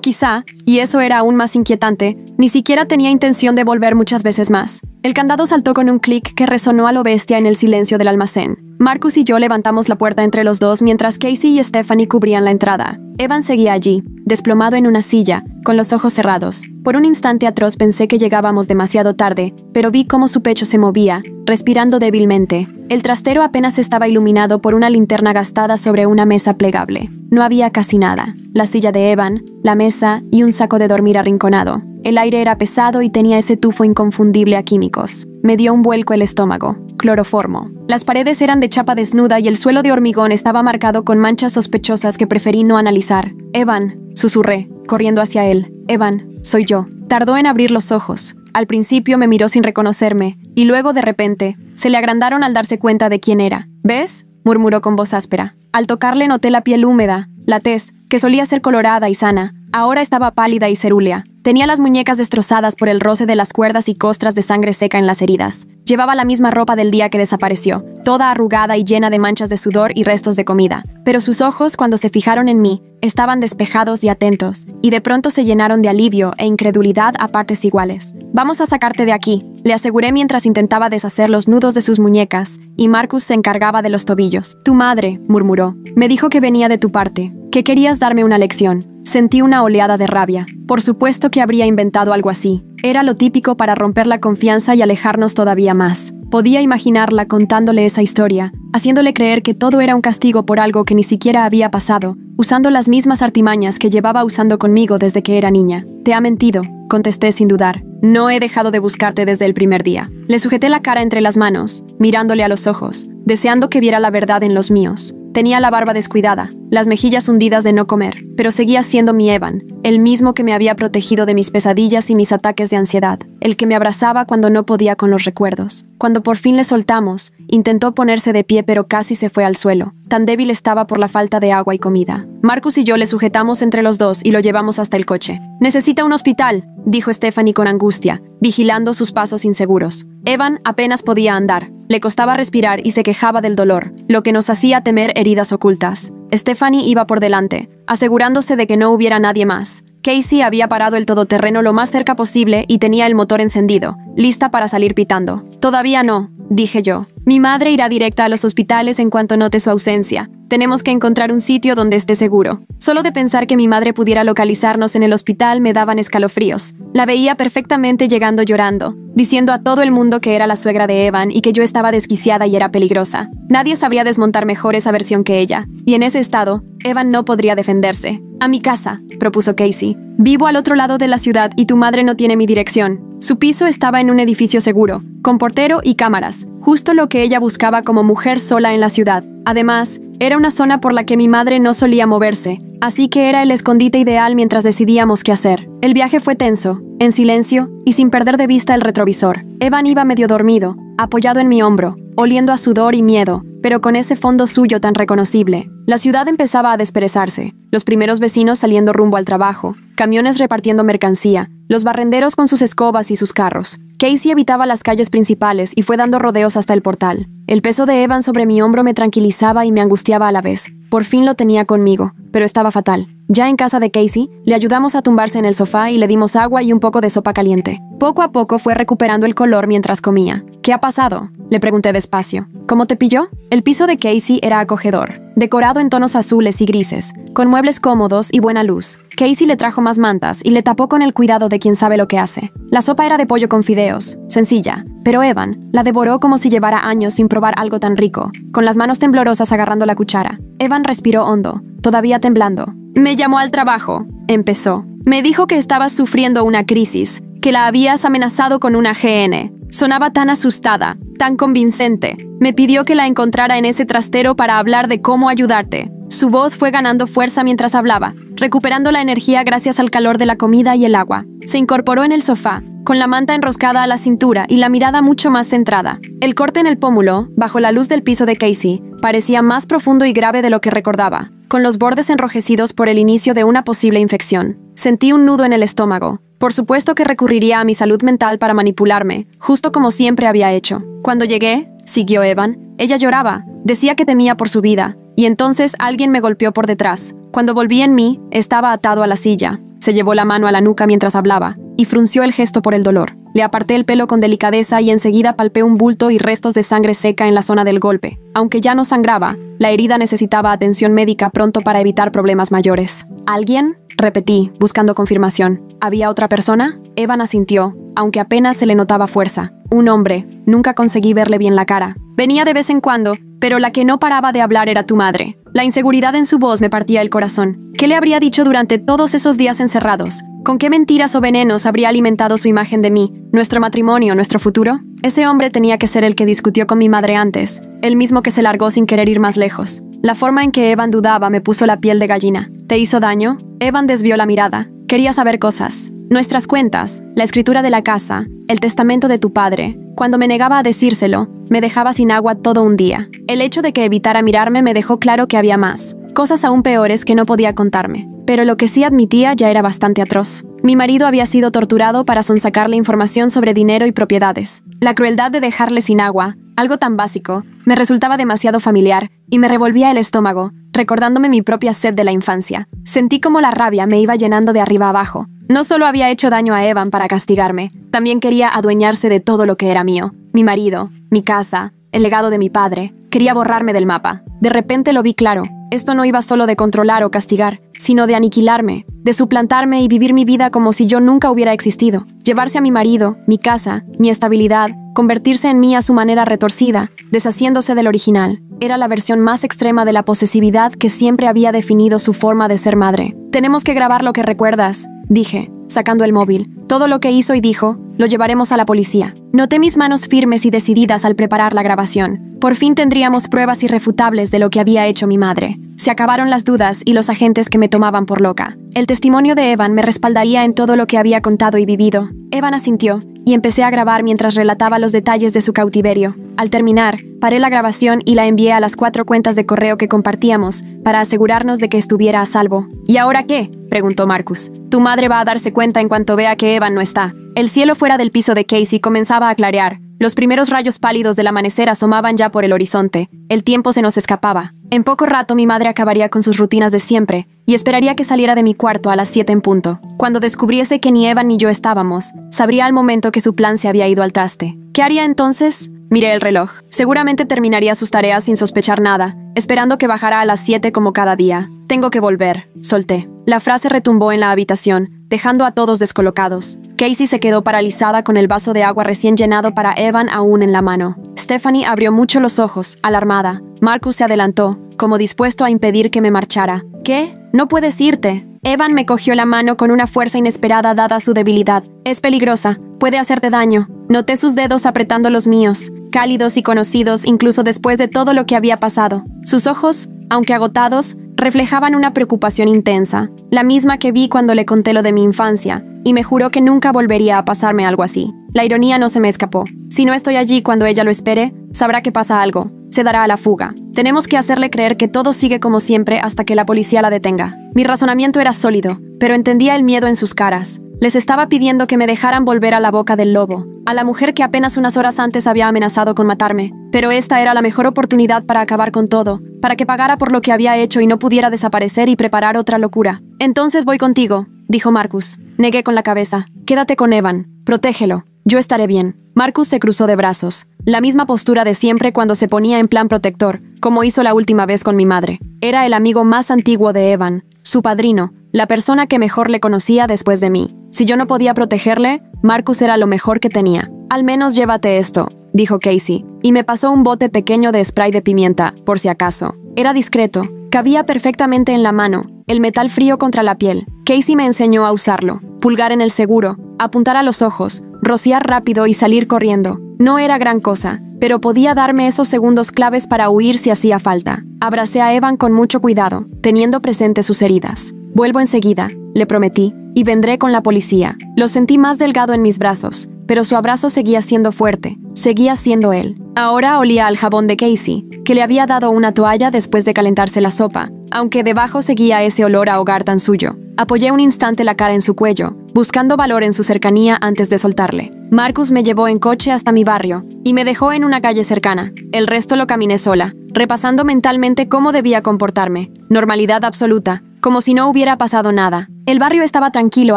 quizá, y eso era aún más inquietante, ni siquiera tenía intención de volver muchas veces más. El candado saltó con un clic que resonó a lo bestia en el silencio del almacén. Marcus y yo levantamos la puerta entre los dos mientras Casey y Stephanie cubrían la entrada. Evan seguía allí, desplomado en una silla, con los ojos cerrados. Por un instante atroz pensé que llegábamos demasiado tarde, pero vi cómo su pecho se movía, respirando débilmente. El trastero apenas estaba iluminado por una linterna gastada sobre una mesa plegable. No había casi nada. La silla de Evan, la mesa y un saco de dormir arrinconado. El aire era pesado y tenía ese tufo inconfundible a químicos. Me dio un vuelco el estómago. Cloroformo. Las paredes eran de chapa desnuda y el suelo de hormigón estaba marcado con manchas sospechosas que preferí no analizar. «Evan», susurré, corriendo hacia él. «Evan, soy yo». Tardó en abrir los ojos. Al principio me miró sin reconocerme, y luego, de repente, se le agrandaron al darse cuenta de quién era. «¿Ves?», murmuró con voz áspera. Al tocarle noté la piel húmeda, la tez, que solía ser colorada y sana, ahora estaba pálida y cerúlea. Tenía las muñecas destrozadas por el roce de las cuerdas y costras de sangre seca en las heridas. Llevaba la misma ropa del día que desapareció, toda arrugada y llena de manchas de sudor y restos de comida. Pero sus ojos, cuando se fijaron en mí, estaban despejados y atentos, y de pronto se llenaron de alivio e incredulidad a partes iguales. «Vamos a sacarte de aquí», le aseguré mientras intentaba deshacer los nudos de sus muñecas, y Marcus se encargaba de los tobillos. «Tu madre», murmuró, «me dijo que venía de tu parte, que querías darme una lección». Sentí una oleada de rabia. Por supuesto que habría inventado algo así. Era lo típico para romper la confianza y alejarnos todavía más. Podía imaginarla contándole esa historia, haciéndole creer que todo era un castigo por algo que ni siquiera había pasado, usando las mismas artimañas que llevaba usando conmigo desde que era niña. «Te ha mentido», contesté sin dudar. «No he dejado de buscarte desde el primer día». Le sujeté la cara entre las manos, mirándole a los ojos, deseando que viera la verdad en los míos. Tenía la barba descuidada, las mejillas hundidas de no comer, pero seguía siendo mi Evan, el mismo que me había protegido de mis pesadillas y mis ataques de ansiedad, el que me abrazaba cuando no podía con los recuerdos. Cuando por fin le soltamos, intentó ponerse de pie pero casi se fue al suelo. Tan débil estaba por la falta de agua y comida. Marcus y yo le sujetamos entre los dos y lo llevamos hasta el coche. «Necesita un hospital», dijo Stephanie con angustia, vigilando sus pasos inseguros. Evan apenas podía andar, le costaba respirar y se quejaba del dolor, lo que nos hacía temer heridas ocultas. Stephanie iba por delante, asegurándose de que no hubiera nadie más. Casey había parado el todoterreno lo más cerca posible y tenía el motor encendido, lista para salir pitando. «Todavía no», dije yo. «Mi madre irá directa a los hospitales en cuanto note su ausencia. Tenemos que encontrar un sitio donde esté seguro». Solo de pensar que mi madre pudiera localizarnos en el hospital me daban escalofríos. La veía perfectamente llegando llorando, diciendo a todo el mundo que era la suegra de Evan y que yo estaba desquiciada y era peligrosa. Nadie sabría desmontar mejor esa versión que ella, y en ese estado, Evan no podría defenderse. «A mi casa», propuso Casey. «Vivo al otro lado de la ciudad y tu madre no tiene mi dirección». Su piso estaba en un edificio seguro, con portero y cámaras, justo lo que ella buscaba como mujer sola en la ciudad. Además, era una zona por la que mi madre no solía moverse, así que era el escondite ideal mientras decidíamos qué hacer. El viaje fue tenso, en silencio y sin perder de vista el retrovisor. Evan iba medio dormido, apoyado en mi hombro, oliendo a sudor y miedo, pero con ese fondo suyo tan reconocible. La ciudad empezaba a desperezarse, los primeros vecinos saliendo rumbo al trabajo, camiones repartiendo mercancía, los barrenderos con sus escobas y sus carros. Casey evitaba las calles principales y fue dando rodeos hasta el portal. El peso de Evan sobre mi hombro me tranquilizaba y me angustiaba a la vez. Por fin lo tenía conmigo, pero estaba fatal. Ya en casa de Casey, le ayudamos a tumbarse en el sofá y le dimos agua y un poco de sopa caliente. Poco a poco fue recuperando el color mientras comía. «¿Qué ha pasado?», le pregunté despacio. «¿Cómo te pilló?». El piso de Casey era acogedor, decorado en tonos azules y grises, con muebles cómodos y buena luz. Casey le trajo más mantas y le tapó con el cuidado de quien sabe lo que hace. La sopa era de pollo con fideos, sencilla, pero Evan la devoró como si llevara años sin probar algo tan rico, con las manos temblorosas agarrando la cuchara. Evan respiró hondo, todavía temblando. Me llamó al trabajo, empezó. Me dijo que estabas sufriendo una crisis, que la habías amenazado con una GN. Sonaba tan asustada, tan convincente. Me pidió que la encontrara en ese trastero para hablar de cómo ayudarte. Su voz fue ganando fuerza mientras hablaba, recuperando la energía gracias al calor de la comida y el agua. Se incorporó en el sofá, con la manta enroscada a la cintura y la mirada mucho más centrada. El corte en el pómulo, bajo la luz del piso de Casey, parecía más profundo y grave de lo que recordaba, con los bordes enrojecidos por el inicio de una posible infección. Sentí un nudo en el estómago. Por supuesto que recurriría a mi salud mental para manipularme, justo como siempre había hecho. Cuando llegué, siguió Evan, ella lloraba, decía que temía por su vida, y entonces alguien me golpeó por detrás. Cuando volví en mí, estaba atado a la silla. Se llevó la mano a la nuca mientras hablaba, y frunció el gesto por el dolor. Le aparté el pelo con delicadeza y enseguida palpé un bulto y restos de sangre seca en la zona del golpe. Aunque ya no sangraba, la herida necesitaba atención médica pronto para evitar problemas mayores. ¿Alguien? Repetí, buscando confirmación. ¿Había otra persona? Evan asintió, aunque apenas se le notaba fuerza. Un hombre. Nunca conseguí verle bien la cara. Venía de vez en cuando, pero la que no paraba de hablar era tu madre. La inseguridad en su voz me partía el corazón. ¿Qué le habría dicho durante todos esos días encerrados? ¿Con qué mentiras o venenos habría alimentado su imagen de mí, nuestro matrimonio, nuestro futuro? Ese hombre tenía que ser el que discutió con mi madre antes, el mismo que se largó sin querer ir más lejos. La forma en que Evan dudaba me puso la piel de gallina. ¿Te hizo daño? Evan desvió la mirada. Quería saber cosas. Nuestras cuentas, la escritura de la casa, el testamento de tu padre. Cuando me negaba a decírselo, me dejaba sin agua todo un día. El hecho de que evitara mirarme me dejó claro que había más. Cosas aún peores que no podía contarme. Pero lo que sí admitía ya era bastante atroz. Mi marido había sido torturado para sonsacarle información sobre dinero y propiedades. La crueldad de dejarle sin agua, algo tan básico, me resultaba demasiado familiar y me revolvía el estómago, recordándome mi propia sed de la infancia. Sentí como la rabia me iba llenando de arriba abajo. No solo había hecho daño a Evan para castigarme, también quería adueñarse de todo lo que era mío. Mi marido, mi casa, el legado de mi padre. Quería borrarme del mapa. De repente lo vi claro. Esto no iba solo de controlar o castigar, sino de aniquilarme, de suplantarme y vivir mi vida como si yo nunca hubiera existido. Llevarse a mi marido, mi casa, mi estabilidad, convertirse en mí a su manera retorcida, deshaciéndose del original. Era la versión más extrema de la posesividad que siempre había definido su forma de ser madre. Tenemos que grabar lo que recuerdas, dije, sacando el móvil. Todo lo que hizo y dijo, lo llevaremos a la policía. Noté mis manos firmes y decididas al preparar la grabación. Por fin tendríamos pruebas irrefutables de lo que había hecho mi madre. Se acabaron las dudas y los agentes que me tomaban por loca. El testimonio de Evan me respaldaría en todo lo que había contado y vivido. Evan asintió, y empecé a grabar mientras relataba los detalles de su cautiverio. Al terminar, paré la grabación y la envié a las 4 cuentas de correo que compartíamos, para asegurarnos de que estuviera a salvo. ¿Y ahora qué?, preguntó Marcus. Tu madre va a darse cuenta en cuanto vea que Evan no está. El cielo fuera del piso de Casey comenzaba a clarear. Los primeros rayos pálidos del amanecer asomaban ya por el horizonte. El tiempo se nos escapaba. En poco rato mi madre acabaría con sus rutinas de siempre y esperaría que saliera de mi cuarto a las 7 en punto. Cuando descubriese que ni Evan ni yo estábamos, sabría al momento que su plan se había ido al traste. ¿Qué haría entonces? Miré el reloj. Seguramente terminaría sus tareas sin sospechar nada, esperando que bajara a las 7 como cada día. Tengo que volver, solté. La frase retumbó en la habitación, dejando a todos descolocados. Casey se quedó paralizada con el vaso de agua recién llenado para Evan aún en la mano. Stephanie abrió mucho los ojos, alarmada. Marcus se adelantó, como dispuesto a impedir que me marchara. ¿Qué? No puedes irte. Evan me cogió la mano con una fuerza inesperada dada su debilidad. Es peligrosa. Puede hacerte daño. Noté sus dedos apretando los míos, cálidos y conocidos incluso después de todo lo que había pasado. Sus ojos, aunque agotados, reflejaban una preocupación intensa, la misma que vi cuando le conté lo de mi infancia, y me juró que nunca volvería a pasarme algo así. La ironía no se me escapó. Si no estoy allí cuando ella lo espere, sabrá que pasa algo. Se dará a la fuga. Tenemos que hacerle creer que todo sigue como siempre hasta que la policía la detenga. Mi razonamiento era sólido, pero entendía el miedo en sus caras. Les estaba pidiendo que me dejaran volver a la boca del lobo, a la mujer que apenas unas horas antes había amenazado con matarme. Pero esta era la mejor oportunidad para acabar con todo, para que pagara por lo que había hecho y no pudiera desaparecer y preparar otra locura. Entonces voy contigo, dijo Marcus. Negué con la cabeza. Quédate con Evan. Protégelo. Yo estaré bien. Marcus se cruzó de brazos. La misma postura de siempre cuando se ponía en plan protector, como hizo la última vez con mi madre. Era el amigo más antiguo de Evan, su padrino, la persona que mejor le conocía después de mí. Si yo no podía protegerle, Marcus era lo mejor que tenía. Al menos llévate esto, dijo Casey, y me pasó un bote pequeño de spray de pimienta, por si acaso. Era discreto, cabía perfectamente en la mano, el metal frío contra la piel. Casey me enseñó a usarlo, pulgar en el seguro, apuntar a los ojos, rociar rápido y salir corriendo. No era gran cosa, pero podía darme esos segundos claves para huir si hacía falta. Abracé a Evan con mucho cuidado, teniendo presente sus heridas. Vuelvo enseguida, le prometí, y vendré con la policía. Lo sentí más delgado en mis brazos, pero su abrazo seguía siendo fuerte, seguía siendo él. Ahora olía al jabón de Casey, que le había dado una toalla después de calentarse la sopa, aunque debajo seguía ese olor a hogar tan suyo. Apoyé un instante la cara en su cuello, buscando valor en su cercanía antes de soltarle. Marcus me llevó en coche hasta mi barrio, y me dejó en una calle cercana. El resto lo caminé sola, repasando mentalmente cómo debía comportarme. Normalidad absoluta, como si no hubiera pasado nada. El barrio estaba tranquilo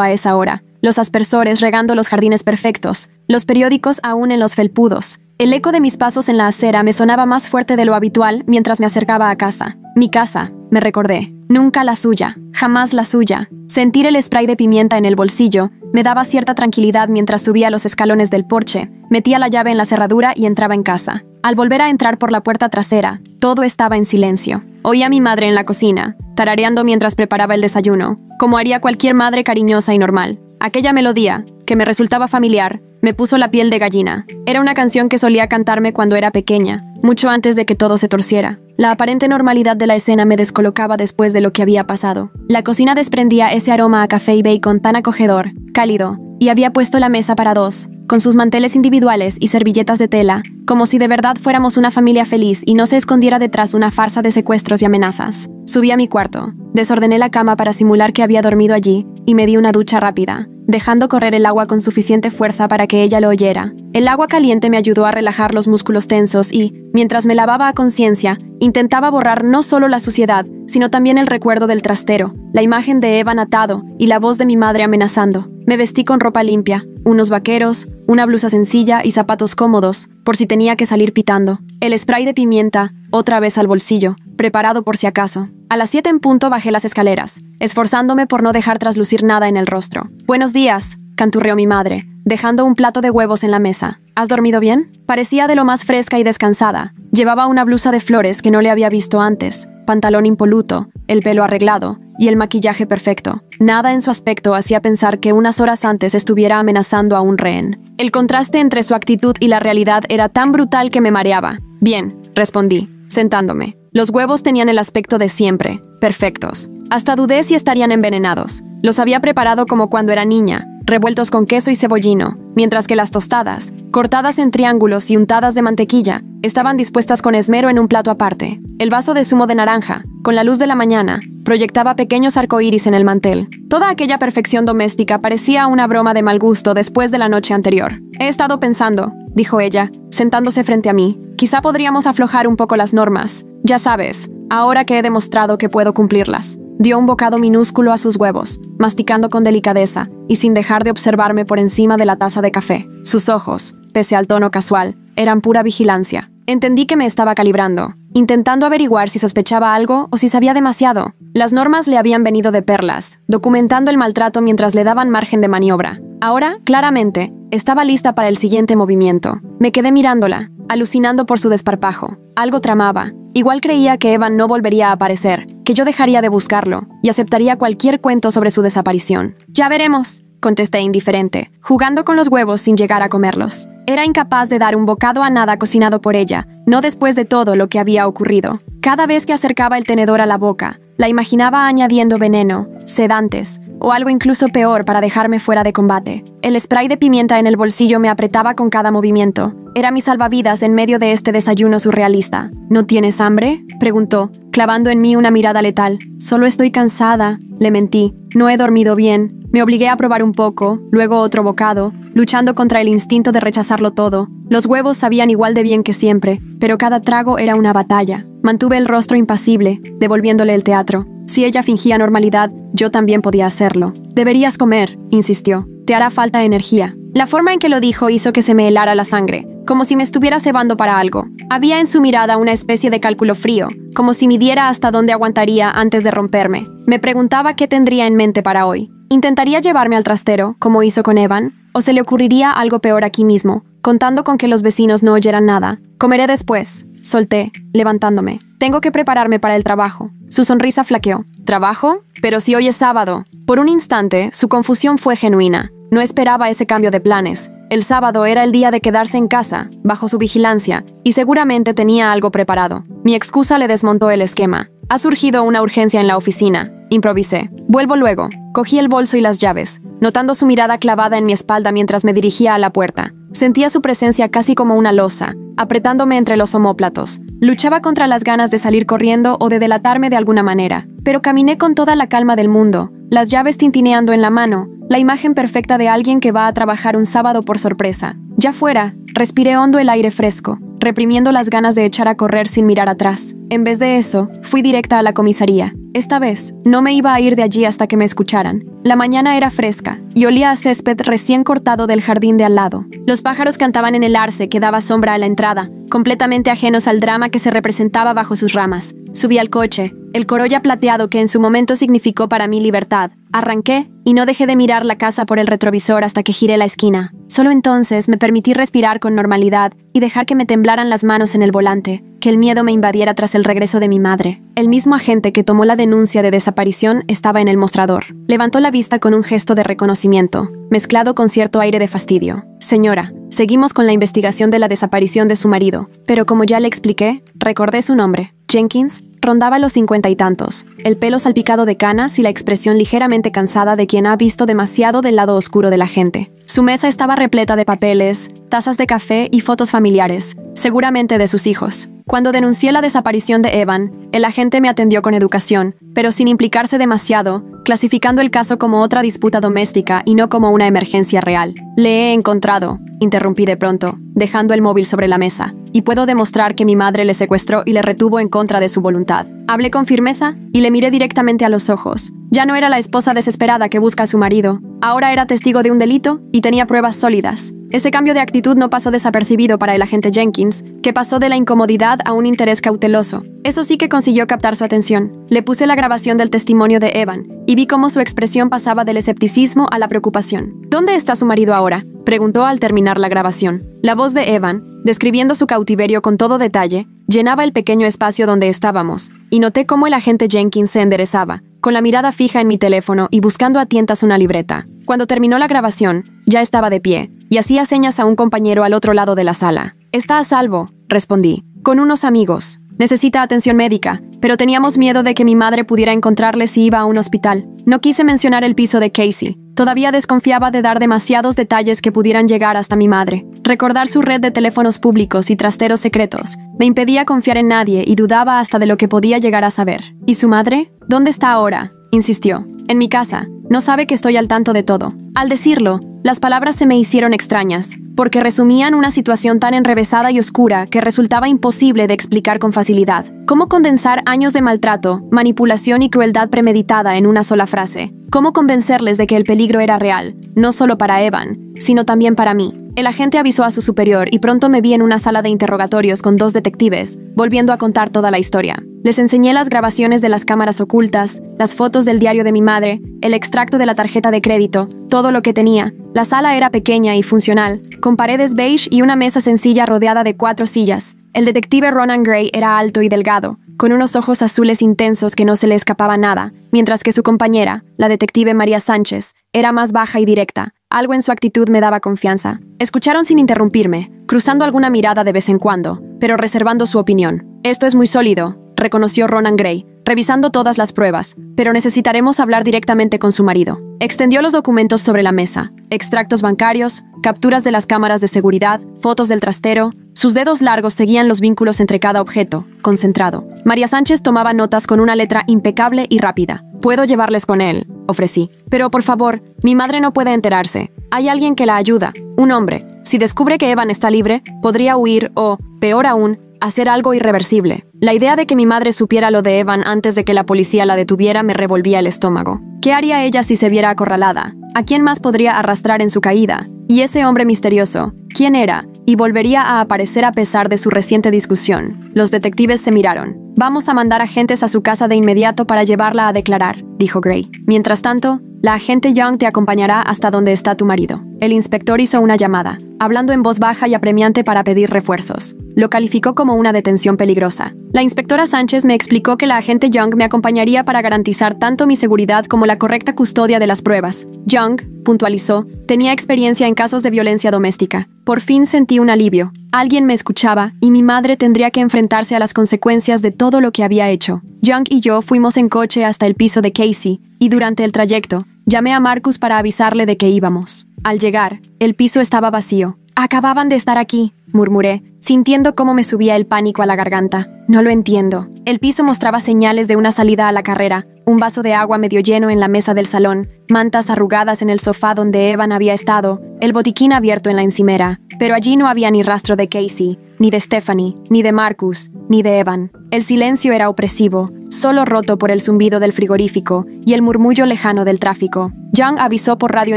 a esa hora, los aspersores regando los jardines perfectos, los periódicos aún en los felpudos. El eco de mis pasos en la acera me sonaba más fuerte de lo habitual mientras me acercaba a casa. Mi casa, me recordé. Nunca la suya, jamás la suya. Sentir el spray de pimienta en el bolsillo me daba cierta tranquilidad mientras subía los escalones del porche, metía la llave en la cerradura y entraba en casa. Al volver a entrar por la puerta trasera, todo estaba en silencio. Oí a mi madre en la cocina, tarareando mientras preparaba el desayuno, como haría cualquier madre cariñosa y normal. Aquella melodía, que me resultaba familiar, me puso la piel de gallina. Era una canción que solía cantarme cuando era pequeña, mucho antes de que todo se torciera. La aparente normalidad de la escena me descolocaba después de lo que había pasado. La cocina desprendía ese aroma a café y bacon tan acogedor, cálido, y había puesto la mesa para dos, con sus manteles individuales y servilletas de tela, como si de verdad fuéramos una familia feliz y no se escondiera detrás una farsa de secuestros y amenazas. Subí a mi cuarto, desordené la cama para simular que había dormido allí, y me di una ducha rápida, dejando correr el agua con suficiente fuerza para que ella lo oyera. El agua caliente me ayudó a relajar los músculos tensos y, mientras me lavaba a conciencia, intentaba borrar no solo la suciedad, sino también el recuerdo del trastero, la imagen de Evan atado y la voz de mi madre amenazando. Me vestí con ropa limpia, unos vaqueros, una blusa sencilla y zapatos cómodos, por si tenía que salir pitando. El spray de pimienta, otra vez al bolsillo, preparado por si acaso. A las 7 en punto bajé las escaleras, esforzándome por no dejar traslucir nada en el rostro. «Buenos días», canturreó mi madre, dejando un plato de huevos en la mesa. «¿Has dormido bien?» Parecía de lo más fresca y descansada. Llevaba una blusa de flores que no le había visto antes, pantalón impoluto, el pelo arreglado y el maquillaje perfecto. Nada en su aspecto hacía pensar que unas horas antes estuviera amenazando a un rehén. El contraste entre su actitud y la realidad era tan brutal que me mareaba. «Bien», respondí, sentándome. Los huevos tenían el aspecto de siempre, perfectos. Hasta dudé si estarían envenenados. Los había preparado como cuando era niña, revueltos con queso y cebollino, mientras que las tostadas, cortadas en triángulos y untadas de mantequilla, estaban dispuestas con esmero en un plato aparte. El vaso de zumo de naranja, con la luz de la mañana, proyectaba pequeños arcoíris en el mantel. Toda aquella perfección doméstica parecía una broma de mal gusto después de la noche anterior. «He estado pensando», dijo ella, sentándose frente a mí. «Quizá podríamos aflojar un poco las normas. Ya sabes, ahora que he demostrado que puedo cumplirlas». Dio un bocado minúsculo a sus huevos, masticando con delicadeza y sin dejar de observarme por encima de la taza de café. Sus ojos, pese al tono casual, eran pura vigilancia. Entendí que me estaba calibrando, intentando averiguar si sospechaba algo o si sabía demasiado. Las normas le habían venido de perlas, documentando el maltrato mientras le daban margen de maniobra. Ahora, claramente, estaba lista para el siguiente movimiento. Me quedé mirándola, alucinando por su desparpajo. Algo tramaba. Igual creía que Evan no volvería a aparecer, que yo dejaría de buscarlo y aceptaría cualquier cuento sobre su desaparición. «Ya veremos», contesté indiferente, jugando con los huevos sin llegar a comerlos. Era incapaz de dar un bocado a nada cocinado por ella, no después de todo lo que había ocurrido. Cada vez que acercaba el tenedor a la boca, la imaginaba añadiendo veneno, sedantes, o algo incluso peor para dejarme fuera de combate. El spray de pimienta en el bolsillo me apretaba con cada movimiento. Era mi salvavidas en medio de este desayuno surrealista. «¿No tienes hambre?», preguntó, clavando en mí una mirada letal. «Solo estoy cansada», le mentí. «No he dormido bien». Me obligué a probar un poco, luego otro bocado, luchando contra el instinto de rechazarlo todo. Los huevos sabían igual de bien que siempre, pero cada trago era una batalla. Mantuve el rostro impasible, devolviéndole el teatro. Si ella fingía normalidad, yo también podía hacerlo. «Deberías comer», insistió. «Te hará falta energía». La forma en que lo dijo hizo que se me helara la sangre, como si me estuviera cebando para algo. Había en su mirada una especie de cálculo frío, como si midiera hasta dónde aguantaría antes de romperme. Me preguntaba qué tendría en mente para hoy. ¿Intentaría llevarme al trastero, como hizo con Evan? ¿O se le ocurriría algo peor aquí mismo, contando con que los vecinos no oyeran nada? Comeré después, solté, levantándome. Tengo que prepararme para el trabajo. Su sonrisa flaqueó. ¿Trabajo? Pero si hoy es sábado. Por un instante, su confusión fue genuina. No esperaba ese cambio de planes. El sábado era el día de quedarse en casa, bajo su vigilancia, y seguramente tenía algo preparado. Mi excusa le desmontó el esquema. Ha surgido una urgencia en la oficina. Improvisé. Vuelvo luego. Cogí el bolso y las llaves, notando su mirada clavada en mi espalda mientras me dirigía a la puerta. Sentía su presencia casi como una losa, apretándome entre los omóplatos. Luchaba contra las ganas de salir corriendo o de delatarme de alguna manera, pero caminé con toda la calma del mundo, las llaves tintineando en la mano, la imagen perfecta de alguien que va a trabajar un sábado por sorpresa. Ya fuera, respiré hondo el aire fresco, reprimiendo las ganas de echar a correr sin mirar atrás. En vez de eso, fui directa a la comisaría. Esta vez, no me iba a ir de allí hasta que me escucharan. La mañana era fresca y olía a césped recién cortado del jardín de al lado. Los pájaros cantaban en el arce que daba sombra a la entrada, completamente ajenos al drama que se representaba bajo sus ramas. Subí al coche, el Corolla plateado que en su momento significó para mí libertad. Arranqué y no dejé de mirar la casa por el retrovisor hasta que giré la esquina. Solo entonces me permití respirar con normalidad y dejar que me temblaran las manos en el volante, que el miedo me invadiera tras el regreso de mi madre. El mismo agente que tomó la denuncia de desaparición estaba en el mostrador. Levantó la vista con un gesto de reconocimiento, mezclado con cierto aire de fastidio. Señora, seguimos con la investigación de la desaparición de su marido, pero como ya le expliqué, recordé su nombre. Jenkins rondaba los 50 y tantos, el pelo salpicado de canas y la expresión ligeramente cansada de quien ha visto demasiado del lado oscuro de la gente. Su mesa estaba repleta de papeles, tazas de café y fotos familiares, seguramente de sus hijos. Cuando denuncié la desaparición de Evan, el agente me atendió con educación, pero sin implicarse demasiado, clasificando el caso como otra disputa doméstica y no como una emergencia real. Le he encontrado, interrumpí de pronto, dejando el móvil sobre la mesa, y puedo demostrar que mi madre le secuestró y le retuvo en contra de su voluntad. Hablé con firmeza y le miré directamente a los ojos. Ya no era la esposa desesperada que busca a su marido, ahora era testigo de un delito y tenía pruebas sólidas. Ese cambio de actitud no pasó desapercibido para el agente Jenkins, que pasó de la incomodidad a un interés cauteloso. Eso sí que consiguió captar su atención. Le puse la grabación del testimonio de Evan y vi cómo su expresión pasaba del escepticismo a la preocupación. ¿Dónde está su marido ahora?, preguntó al terminar la grabación. La voz de Evan, describiendo su cautiverio con todo detalle, llenaba el pequeño espacio donde estábamos, y noté cómo el agente Jenkins se enderezaba, con la mirada fija en mi teléfono y buscando a tientas una libreta. Cuando terminó la grabación, ya estaba de pie, y hacía señas a un compañero al otro lado de la sala. «Está a salvo», respondí, «con unos amigos. Necesita atención médica, pero teníamos miedo de que mi madre pudiera encontrarle si iba a un hospital. No quise mencionar el piso de Casey. Todavía desconfiaba de dar demasiados detalles que pudieran llegar hasta mi madre. Recordar su red de teléfonos públicos y trasteros secretos me impedía confiar en nadie y dudaba hasta de lo que podía llegar a saber. ¿Y su madre? ¿Dónde está ahora?, insistió. «En mi casa. No sabe que estoy al tanto de todo». Al decirlo, las palabras se me hicieron extrañas, porque resumían una situación tan enrevesada y oscura que resultaba imposible de explicar con facilidad. ¿Cómo condensar años de maltrato, manipulación y crueldad premeditada en una sola frase? ¿Cómo convencerles de que el peligro era real, no solo para Evan, sino también para mí? El agente avisó a su superior y pronto me vi en una sala de interrogatorios con 2 detectives, volviendo a contar toda la historia. Les enseñé las grabaciones de las cámaras ocultas, las fotos del diario de mi madre, el extracto de la tarjeta de crédito, todo lo que tenía. La sala era pequeña y funcional, con paredes beige y una mesa sencilla rodeada de 4 sillas. El detective Ronan Gray era alto y delgado, con unos ojos azules intensos que no se le escapaba nada, mientras que su compañera, la detective María Sánchez, era más baja y directa. Algo en su actitud me daba confianza. Escucharon sin interrumpirme, cruzando alguna mirada de vez en cuando, pero reservando su opinión. «Esto es muy sólido», reconoció Ronan Gray, revisando todas las pruebas, «pero necesitaremos hablar directamente con su marido». Extendió los documentos sobre la mesa, extractos bancarios, capturas de las cámaras de seguridad, fotos del trastero. Sus dedos largos seguían los vínculos entre cada objeto, concentrado. María Sánchez tomaba notas con una letra impecable y rápida. «Puedo llevarles con él», ofrecí. «Pero por favor, mi madre no puede enterarse. Hay alguien que la ayuda, un hombre. Si descubre que Evan está libre, podría huir o, peor aún, hacer algo irreversible». La idea de que mi madre supiera lo de Evan antes de que la policía la detuviera me revolvía el estómago. ¿Qué haría ella si se viera acorralada? ¿A quién más podría arrastrar en su caída? Y ese hombre misterioso, quién era y volvería a aparecer a pesar de su reciente discusión. Los detectives se miraron. «Vamos a mandar agentes a su casa de inmediato para llevarla a declarar», dijo Gray. «Mientras tanto, la agente Young te acompañará hasta donde está tu marido». El inspector hizo una llamada, hablando en voz baja y apremiante para pedir refuerzos. Lo calificó como una detención peligrosa. La inspectora Sánchez me explicó que la agente Young me acompañaría para garantizar tanto mi seguridad como la correcta custodia de las pruebas. Young, puntualizó, tenía experiencia en casos de violencia doméstica. Por fin sentí un alivio. Alguien me escuchaba y mi madre tendría que enfrentarse a las consecuencias de todo lo que había hecho. Young y yo fuimos en coche hasta el piso de Casey y durante el trayecto llamé a Marcus para avisarle de que íbamos. Al llegar, el piso estaba vacío. «Acababan de estar aquí», murmuré, sintiendo cómo me subía el pánico a la garganta. «No lo entiendo». El piso mostraba señales de una salida a la carrera, un vaso de agua medio lleno en la mesa del salón, mantas arrugadas en el sofá donde Evan había estado, el botiquín abierto en la encimera. Pero allí no había ni rastro de Casey, ni de Stephanie, ni de Marcus, ni de Evan. El silencio era opresivo, solo roto por el zumbido del frigorífico y el murmullo lejano del tráfico. Young avisó por radio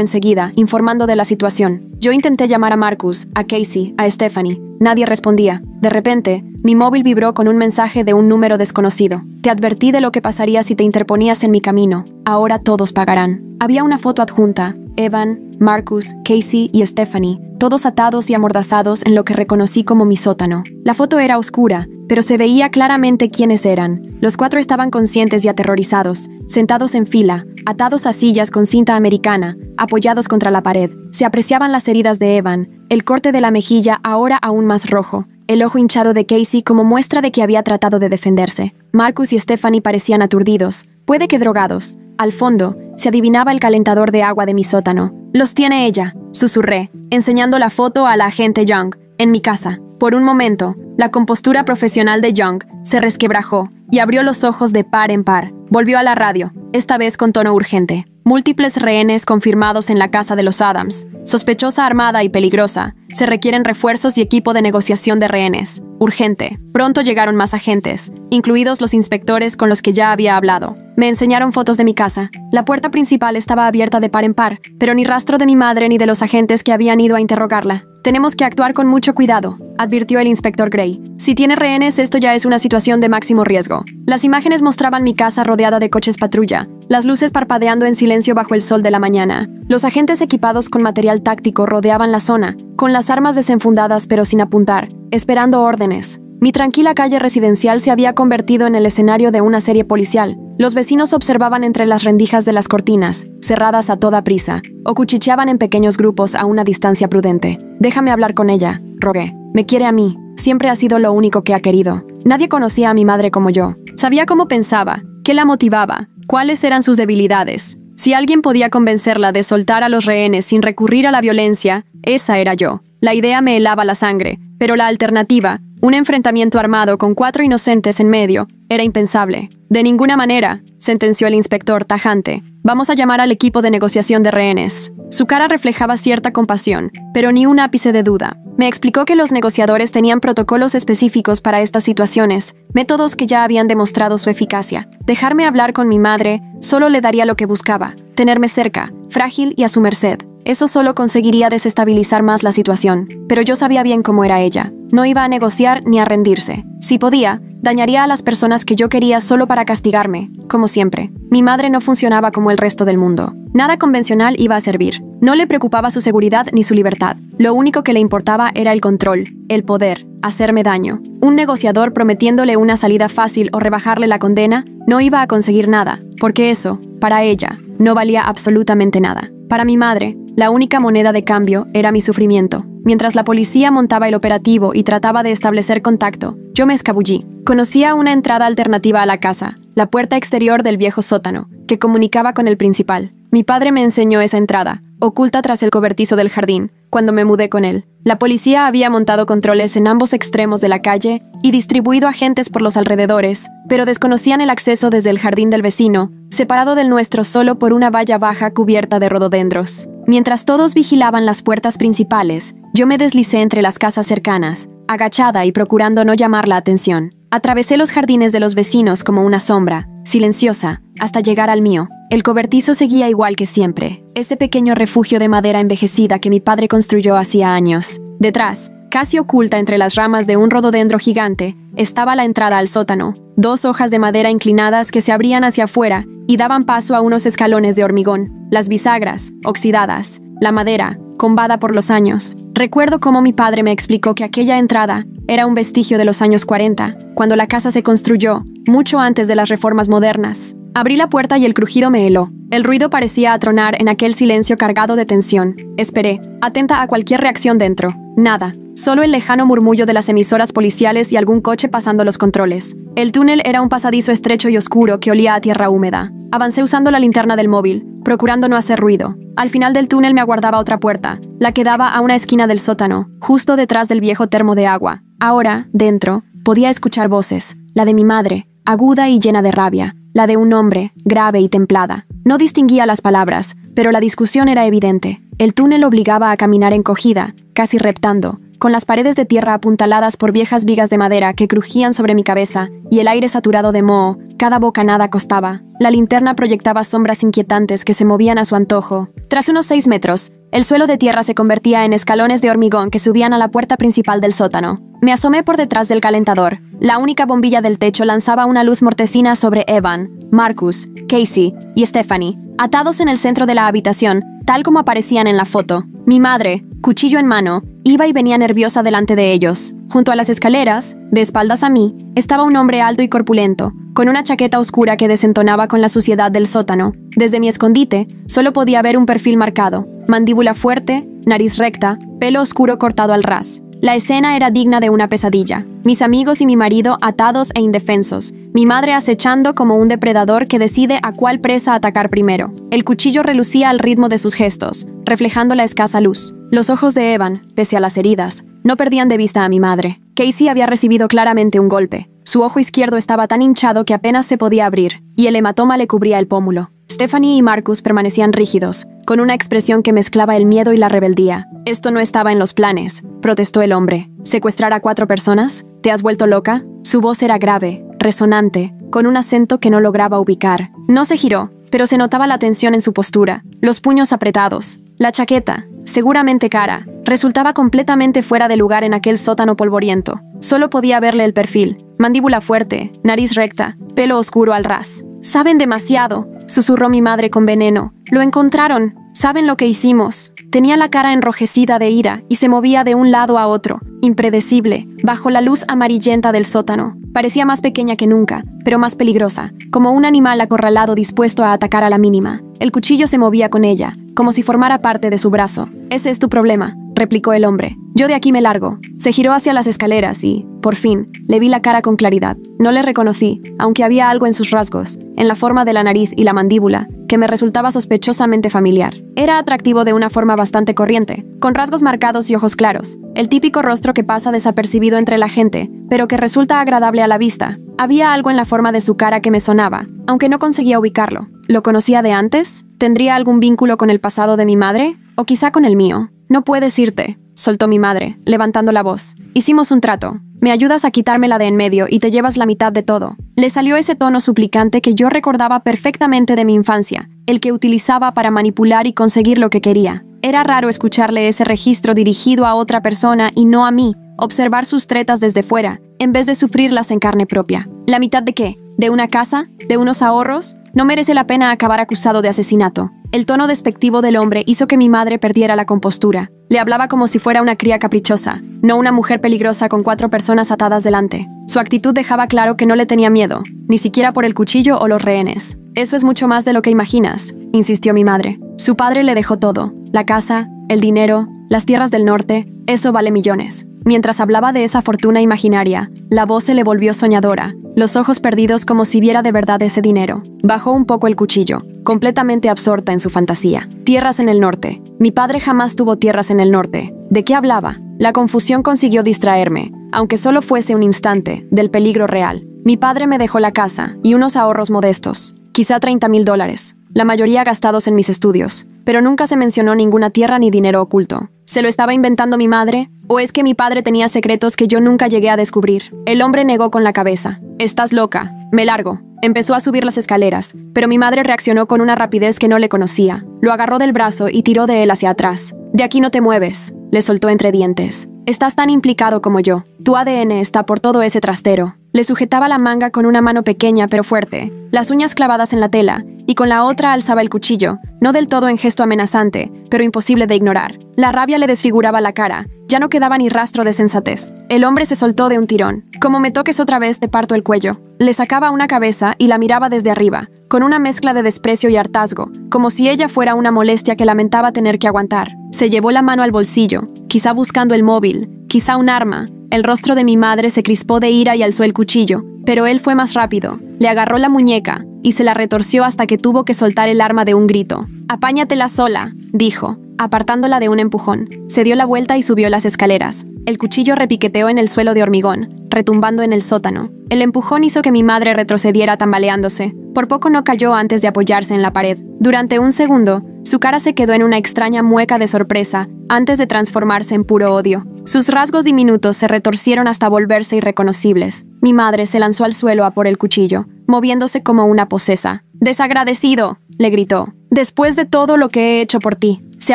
enseguida, informando de la situación. Yo intenté llamar a Marcus, a Casey, a Stephanie. Nadie respondía. De repente, mi móvil vibró con un mensaje de un número desconocido. «Te advertí de lo que pasaría si te interponías en mi camino. Ahora todos pagarán». Había una foto adjunta. Evan, Marcus, Casey y Stephanie, todos atados y amordazados en lo que reconocí como mi sótano. La foto era oscura, pero se veía claramente quiénes eran. Los cuatro estaban conscientes y aterrorizados, sentados en fila, atados a sillas con cinta americana, apoyados contra la pared. Se apreciaban las heridas de Evan, el corte de la mejilla ahora aún más rojo, el ojo hinchado de Casey como muestra de que había tratado de defenderse. Marcus y Stephanie parecían aturdidos, puede que drogados. Al fondo, se adivinaba el calentador de agua de mi sótano. «Los tiene ella», susurré, enseñando la foto a la agente Young, en mi casa. Por un momento, la compostura profesional de Young se resquebrajó y abrió los ojos de par en par. Volvió a la radio, esta vez con tono urgente. «Múltiples rehenes confirmados en la casa de los Adams. Sospechosa armada y peligrosa. Se requieren refuerzos y equipo de negociación de rehenes. Urgente». Pronto llegaron más agentes, incluidos los inspectores con los que ya había hablado. Me enseñaron fotos de mi casa. La puerta principal estaba abierta de par en par, pero ni rastro de mi madre ni de los agentes que habían ido a interrogarla. «Tenemos que actuar con mucho cuidado», advirtió el inspector Gray. «Si tiene rehenes, esto ya es una situación de máximo riesgo». Las imágenes mostraban mi casa rodeada de coches patrulla, las luces parpadeando en silencio bajo el sol de la mañana. Los agentes equipados con material táctico rodeaban la zona, con las armas desenfundadas pero sin apuntar, esperando órdenes. Mi tranquila calle residencial se había convertido en el escenario de una serie policial. Los vecinos observaban entre las rendijas de las cortinas, cerradas a toda prisa, o cuchicheaban en pequeños grupos a una distancia prudente. «Déjame hablar con ella», rogué. «Me quiere a mí. Siempre ha sido lo único que ha querido». Nadie conocía a mi madre como yo. Sabía cómo pensaba, qué la motivaba, cuáles eran sus debilidades. Si alguien podía convencerla de soltar a los rehenes sin recurrir a la violencia, esa era yo. La idea me helaba la sangre, pero la alternativa, un enfrentamiento armado con 4 inocentes en medio, era impensable. «De ninguna manera», sentenció el inspector tajante. «Vamos a llamar al equipo de negociación de rehenes». Su cara reflejaba cierta compasión, pero ni un ápice de duda. Me explicó que los negociadores tenían protocolos específicos para estas situaciones, métodos que ya habían demostrado su eficacia. Dejarme hablar con mi madre solo le daría lo que buscaba, tenerme cerca, frágil y a su merced. Eso solo conseguiría desestabilizar más la situación, pero yo sabía bien cómo era ella. No iba a negociar ni a rendirse. Si podía, dañaría a las personas que yo quería solo para castigarme, como siempre. Mi madre no funcionaba como el resto del mundo. Nada convencional iba a servir. No le preocupaba su seguridad ni su libertad. Lo único que le importaba era el control, el poder, hacerme daño. Un negociador prometiéndole una salida fácil o rebajarle la condena no iba a conseguir nada, porque eso, para ella, no valía absolutamente nada. Para mi madre, la única moneda de cambio era mi sufrimiento. Mientras la policía montaba el operativo y trataba de establecer contacto, yo me escabullí. Conocía una entrada alternativa a la casa, la puerta exterior del viejo sótano, que comunicaba con el principal. Mi padre me enseñó esa entrada, oculta tras el cobertizo del jardín, cuando me mudé con él. La policía había montado controles en ambos extremos de la calle y distribuido agentes por los alrededores, pero desconocían el acceso desde el jardín del vecino, separado del nuestro solo por una valla baja cubierta de rododendros. Mientras todos vigilaban las puertas principales, yo me deslicé entre las casas cercanas, agachada y procurando no llamar la atención. Atravesé los jardines de los vecinos como una sombra, silenciosa, hasta llegar al mío. El cobertizo seguía igual que siempre, ese pequeño refugio de madera envejecida que mi padre construyó hacía años. Detrás, casi oculta entre las ramas de un rododendro gigante, estaba la entrada al sótano, 2 hojas de madera inclinadas que se abrían hacia afuera y daban paso a unos escalones de hormigón, las bisagras, oxidadas, la madera, combada por los años. Recuerdo cómo mi padre me explicó que aquella entrada era un vestigio de los años 40, cuando la casa se construyó, mucho antes de las reformas modernas. Abrí la puerta y el crujido me heló. El ruido parecía atronar en aquel silencio cargado de tensión. Esperé, atenta a cualquier reacción dentro. Nada, solo el lejano murmullo de las emisoras policiales y algún coche pasando los controles. El túnel era un pasadizo estrecho y oscuro que olía a tierra húmeda. Avancé usando la linterna del móvil, procurando no hacer ruido. Al final del túnel me aguardaba otra puerta, la que daba a una esquina del sótano, justo detrás del viejo termo de agua. Ahora, dentro, podía escuchar voces, la de mi madre, aguda y llena de rabia, la de un hombre, grave y templada. No distinguía las palabras, pero la discusión era evidente. El túnel obligaba a caminar encogida, casi reptando, con las paredes de tierra apuntaladas por viejas vigas de madera que crujían sobre mi cabeza y el aire saturado de moho. Cada bocanada costaba. La linterna proyectaba sombras inquietantes que se movían a su antojo. Tras unos 6 metros, el suelo de tierra se convertía en escalones de hormigón que subían a la puerta principal del sótano. Me asomé por detrás del calentador. La única bombilla del techo lanzaba una luz mortecina sobre Evan, Marcus, Casey y Stephanie, atados en el centro de la habitación, tal como aparecían en la foto. Mi madre, cuchillo en mano, iba y venía nerviosa delante de ellos. Junto a las escaleras, de espaldas a mí, estaba un hombre alto y corpulento, con una chaqueta oscura que desentonaba con la suciedad del sótano. Desde mi escondite, solo podía ver un perfil marcado, mandíbula fuerte, nariz recta, pelo oscuro cortado al ras. La escena era digna de una pesadilla. Mis amigos y mi marido atados e indefensos. Mi madre acechando como un depredador que decide a cuál presa atacar primero. El cuchillo relucía al ritmo de sus gestos, reflejando la escasa luz. Los ojos de Evan, pese a las heridas, no perdían de vista a mi madre. Casey había recibido claramente un golpe. Su ojo izquierdo estaba tan hinchado que apenas se podía abrir, y el hematoma le cubría el pómulo. Stephanie y Marcus permanecían rígidos, con una expresión que mezclaba el miedo y la rebeldía. «Esto no estaba en los planes», protestó el hombre. «¿Secuestrar a 4 personas? ¿Te has vuelto loca?» Su voz era grave, resonante, con un acento que no lograba ubicar. No se giró, pero se notaba la tensión en su postura, los puños apretados. La chaqueta, seguramente cara, resultaba completamente fuera de lugar en aquel sótano polvoriento. Solo podía verle el perfil, mandíbula fuerte, nariz recta, pelo oscuro al ras. «Saben demasiado», susurró mi madre con veneno. «Lo encontraron. Saben lo que hicimos». Tenía la cara enrojecida de ira y se movía de un lado a otro, impredecible, bajo la luz amarillenta del sótano. Parecía más pequeña que nunca, pero más peligrosa, como un animal acorralado dispuesto a atacar a la mínima. El cuchillo se movía con ella, como si formara parte de su brazo. «Ese es tu problema», replicó el hombre. «Yo de aquí me largo». Se giró hacia las escaleras y, por fin, le vi la cara con claridad. No le reconocí, aunque había algo en sus rasgos, en la forma de la nariz y la mandíbula, que me resultaba sospechosamente familiar. Era atractivo de una forma bastante corriente, con rasgos marcados y ojos claros. El típico rostro que pasa desapercibido entre la gente, pero que resulta agradable a la vista. Había algo en la forma de su cara que me sonaba, aunque no conseguía ubicarlo. ¿Lo conocía de antes? ¿Tendría algún vínculo con el pasado de mi madre? ¿O quizá con el mío? «No puedes irte», soltó mi madre, levantando la voz. «Hicimos un trato. Me ayudas a quitármela de en medio y te llevas la mitad de todo». Le salió ese tono suplicante que yo recordaba perfectamente de mi infancia, el que utilizaba para manipular y conseguir lo que quería. Era raro escucharle ese registro dirigido a otra persona y no a mí, observar sus tretas desde fuera, en vez de sufrirlas en carne propia. ¿La mitad de qué? ¿De una casa? ¿De unos ahorros? No merece la pena acabar acusado de asesinato. El tono despectivo del hombre hizo que mi madre perdiera la compostura. Le hablaba como si fuera una cría caprichosa, no una mujer peligrosa con 4 personas atadas delante. Su actitud dejaba claro que no le tenía miedo, ni siquiera por el cuchillo o los rehenes. «Eso es mucho más de lo que imaginas», insistió mi madre. «Su padre le dejó todo, la casa, el dinero, las tierras del norte, eso vale millones». Mientras hablaba de esa fortuna imaginaria, la voz se le volvió soñadora, los ojos perdidos como si viera de verdad ese dinero. Bajó un poco el cuchillo, completamente absorta en su fantasía. Tierras en el norte. Mi padre jamás tuvo tierras en el norte. ¿De qué hablaba? La confusión consiguió distraerme, aunque solo fuese un instante, del peligro real. Mi padre me dejó la casa y unos ahorros modestos, quizá $30,000, la mayoría gastados en mis estudios, pero nunca se mencionó ninguna tierra ni dinero oculto. ¿Se lo estaba inventando mi madre? ¿O es que mi padre tenía secretos que yo nunca llegué a descubrir? El hombre negó con la cabeza. «Estás loca. Me largo». Empezó a subir las escaleras, pero mi madre reaccionó con una rapidez que no le conocía. Lo agarró del brazo y tiró de él hacia atrás. «De aquí no te mueves», le soltó entre dientes. Estás tan implicado como yo. Tu ADN está por todo ese trastero. Le sujetaba la manga con una mano pequeña pero fuerte, las uñas clavadas en la tela, y con la otra alzaba el cuchillo, no del todo en gesto amenazante, pero imposible de ignorar. La rabia le desfiguraba la cara, ya no quedaba ni rastro de sensatez. El hombre se soltó de un tirón. Como me toques otra vez, te parto el cuello. Le sacaba una cabeza y la miraba desde arriba, con una mezcla de desprecio y hartazgo, como si ella fuera una molestia que lamentaba tener que aguantar. Se llevó la mano al bolsillo, quizá buscando el móvil, quizá un arma. El rostro de mi madre se crispó de ira y alzó el cuchillo, pero él fue más rápido. Le agarró la muñeca y se la retorció hasta que tuvo que soltar el arma de un grito. «Apáñatela sola», dijo, apartándola de un empujón. Se dio la vuelta y subió las escaleras. El cuchillo repiqueteó en el suelo de hormigón, retumbando en el sótano. El empujón hizo que mi madre retrocediera tambaleándose. Por poco no cayó antes de apoyarse en la pared. Durante un segundo, su cara se quedó en una extraña mueca de sorpresa, antes de transformarse en puro odio. Sus rasgos diminutos se retorcieron hasta volverse irreconocibles. Mi madre se lanzó al suelo a por el cuchillo, moviéndose como una posesa. «¡Desagradecido!», le gritó. «Después de todo lo que he hecho por ti». Se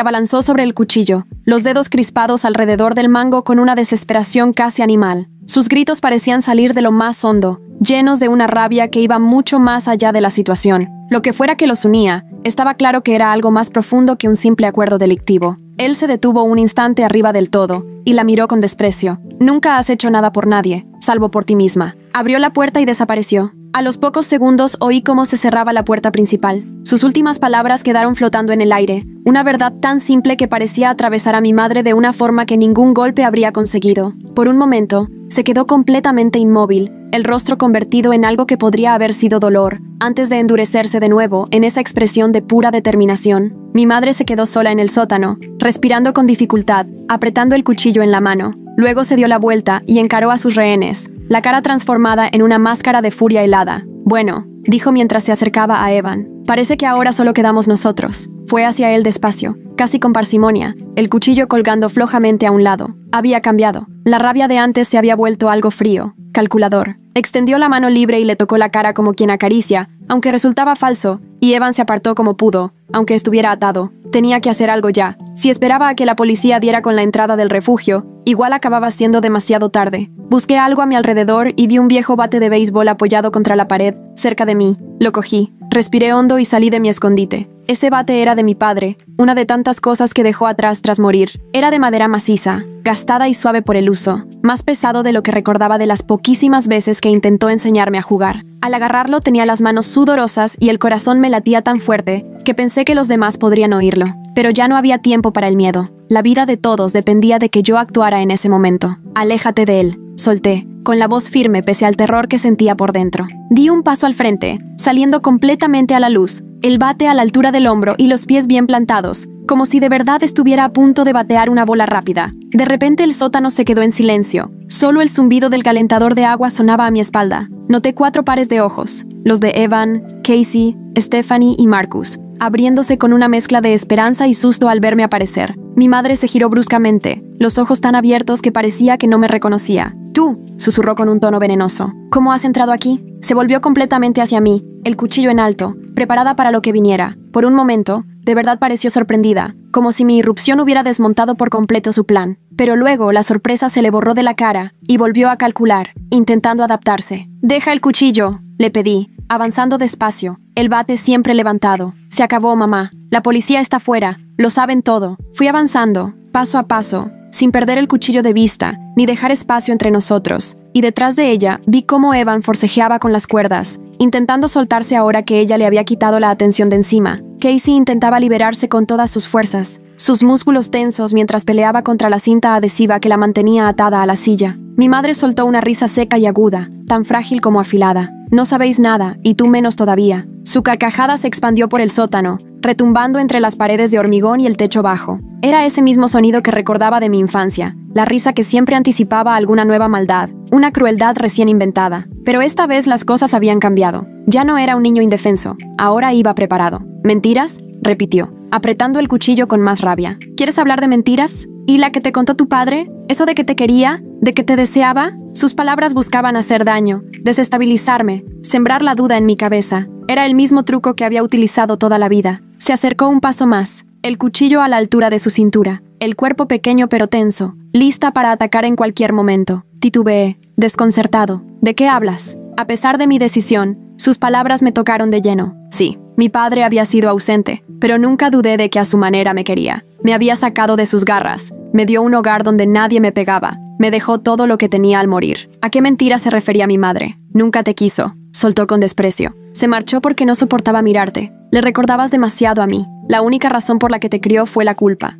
abalanzó sobre el cuchillo, los dedos crispados alrededor del mango con una desesperación casi animal. Sus gritos parecían salir de lo más hondo, llenos de una rabia que iba mucho más allá de la situación. Lo que fuera que los unía, estaba claro que era algo más profundo que un simple acuerdo delictivo. Él se detuvo un instante arriba del todo y la miró con desprecio. «Nunca has hecho nada por nadie, salvo por ti misma». Abrió la puerta y desapareció. A los pocos segundos oí cómo se cerraba la puerta principal. Sus últimas palabras quedaron flotando en el aire, una verdad tan simple que parecía atravesar a mi madre de una forma que ningún golpe habría conseguido. Por un momento, se quedó completamente inmóvil, el rostro convertido en algo que podría haber sido dolor, antes de endurecerse de nuevo en esa expresión de pura determinación. Mi madre se quedó sola en el sótano, respirando con dificultad, apretando el cuchillo en la mano. Luego se dio la vuelta y encaró a sus rehenes, la cara transformada en una máscara de furia helada. «Bueno», dijo mientras se acercaba a Evan, «parece que ahora solo quedamos nosotros». Fue hacia él despacio, casi con parsimonia, el cuchillo colgando flojamente a un lado. Había cambiado. La rabia de antes se había vuelto algo frío, calculador. Extendió la mano libre y le tocó la cara como quien acaricia, aunque resultaba falso, y Evan se apartó como pudo, aunque estuviera atado. Tenía que hacer algo ya. Si esperaba a que la policía diera con la entrada del refugio, igual acababa siendo demasiado tarde. Busqué algo a mi alrededor y vi un viejo bate de béisbol apoyado contra la pared, cerca de mí. Lo cogí, respiré hondo y salí de mi escondite. Ese bate era de mi padre, una de tantas cosas que dejó atrás tras morir. Era de madera maciza, gastada y suave por el uso, más pesado de lo que recordaba de las poquísimas veces que intentó enseñarme a jugar. Al agarrarlo tenía las manos sudorosas y el corazón me latía tan fuerte que pensé que los demás podrían oírlo. Pero ya no había tiempo para el miedo. La vida de todos dependía de que yo actuara en ese momento. «Aléjate de él», solté, con la voz firme pese al terror que sentía por dentro. Di un paso al frente, saliendo completamente a la luz, el bate a la altura del hombro y los pies bien plantados, como si de verdad estuviera a punto de batear una bola rápida. De repente el sótano se quedó en silencio. Solo el zumbido del calentador de agua sonaba a mi espalda. Noté 4 pares de ojos, los de Evan, Casey, Stephanie y Marcus, abriéndose con una mezcla de esperanza y susto al verme aparecer. Mi madre se giró bruscamente, los ojos tan abiertos que parecía que no me reconocía. «Tú», susurró con un tono venenoso. «¿Cómo has entrado aquí?» Se volvió completamente hacia mí, el cuchillo en alto, preparada para lo que viniera. Por un momento, de verdad pareció sorprendida, como si mi irrupción hubiera desmontado por completo su plan. Pero luego la sorpresa se le borró de la cara y volvió a calcular, intentando adaptarse. «Deja el cuchillo», le pedí, avanzando despacio, el bate siempre levantado. «Se acabó, mamá. La policía está fuera. Lo saben todo». Fui avanzando, paso a paso, sin perder el cuchillo de vista, ni dejar espacio entre nosotros, y detrás de ella vi cómo Evan forcejeaba con las cuerdas, intentando soltarse ahora que ella le había quitado la atención de encima. Casey intentaba liberarse con todas sus fuerzas, sus músculos tensos mientras peleaba contra la cinta adhesiva que la mantenía atada a la silla. Mi madre soltó una risa seca y aguda, tan frágil como afilada. «No sabéis nada, y tú menos todavía». Su carcajada se expandió por el sótano, retumbando entre las paredes de hormigón y el techo bajo. Era ese mismo sonido que recordaba de mi infancia, la risa que siempre anticipaba alguna nueva maldad, una crueldad recién inventada. Pero esta vez las cosas habían cambiado. Ya no era un niño indefenso, ahora iba preparado. «¿Mentiras?», repitió, apretando el cuchillo con más rabia. «¿Quieres hablar de mentiras? ¿Y la que te contó tu padre? ¿Eso de que te quería? ¿De que te deseaba?» Sus palabras buscaban hacer daño, desestabilizarme, sembrar la duda en mi cabeza. Era el mismo truco que había utilizado toda la vida. Se acercó un paso más, el cuchillo a la altura de su cintura. el cuerpo pequeño pero tenso, lista para atacar en cualquier momento. Titubeé, desconcertado. ¿De qué hablas? A pesar de mi decisión, sus palabras me tocaron de lleno. Sí, mi padre había sido ausente, pero nunca dudé de que a su manera me quería. Me había sacado de sus garras, me dio un hogar donde nadie me pegaba, me dejó todo lo que tenía al morir. ¿A qué mentira se refería mi madre? Nunca te quiso, soltó con desprecio. Se marchó porque no soportaba mirarte. Le recordabas demasiado a mí. La única razón por la que te crió fue la culpa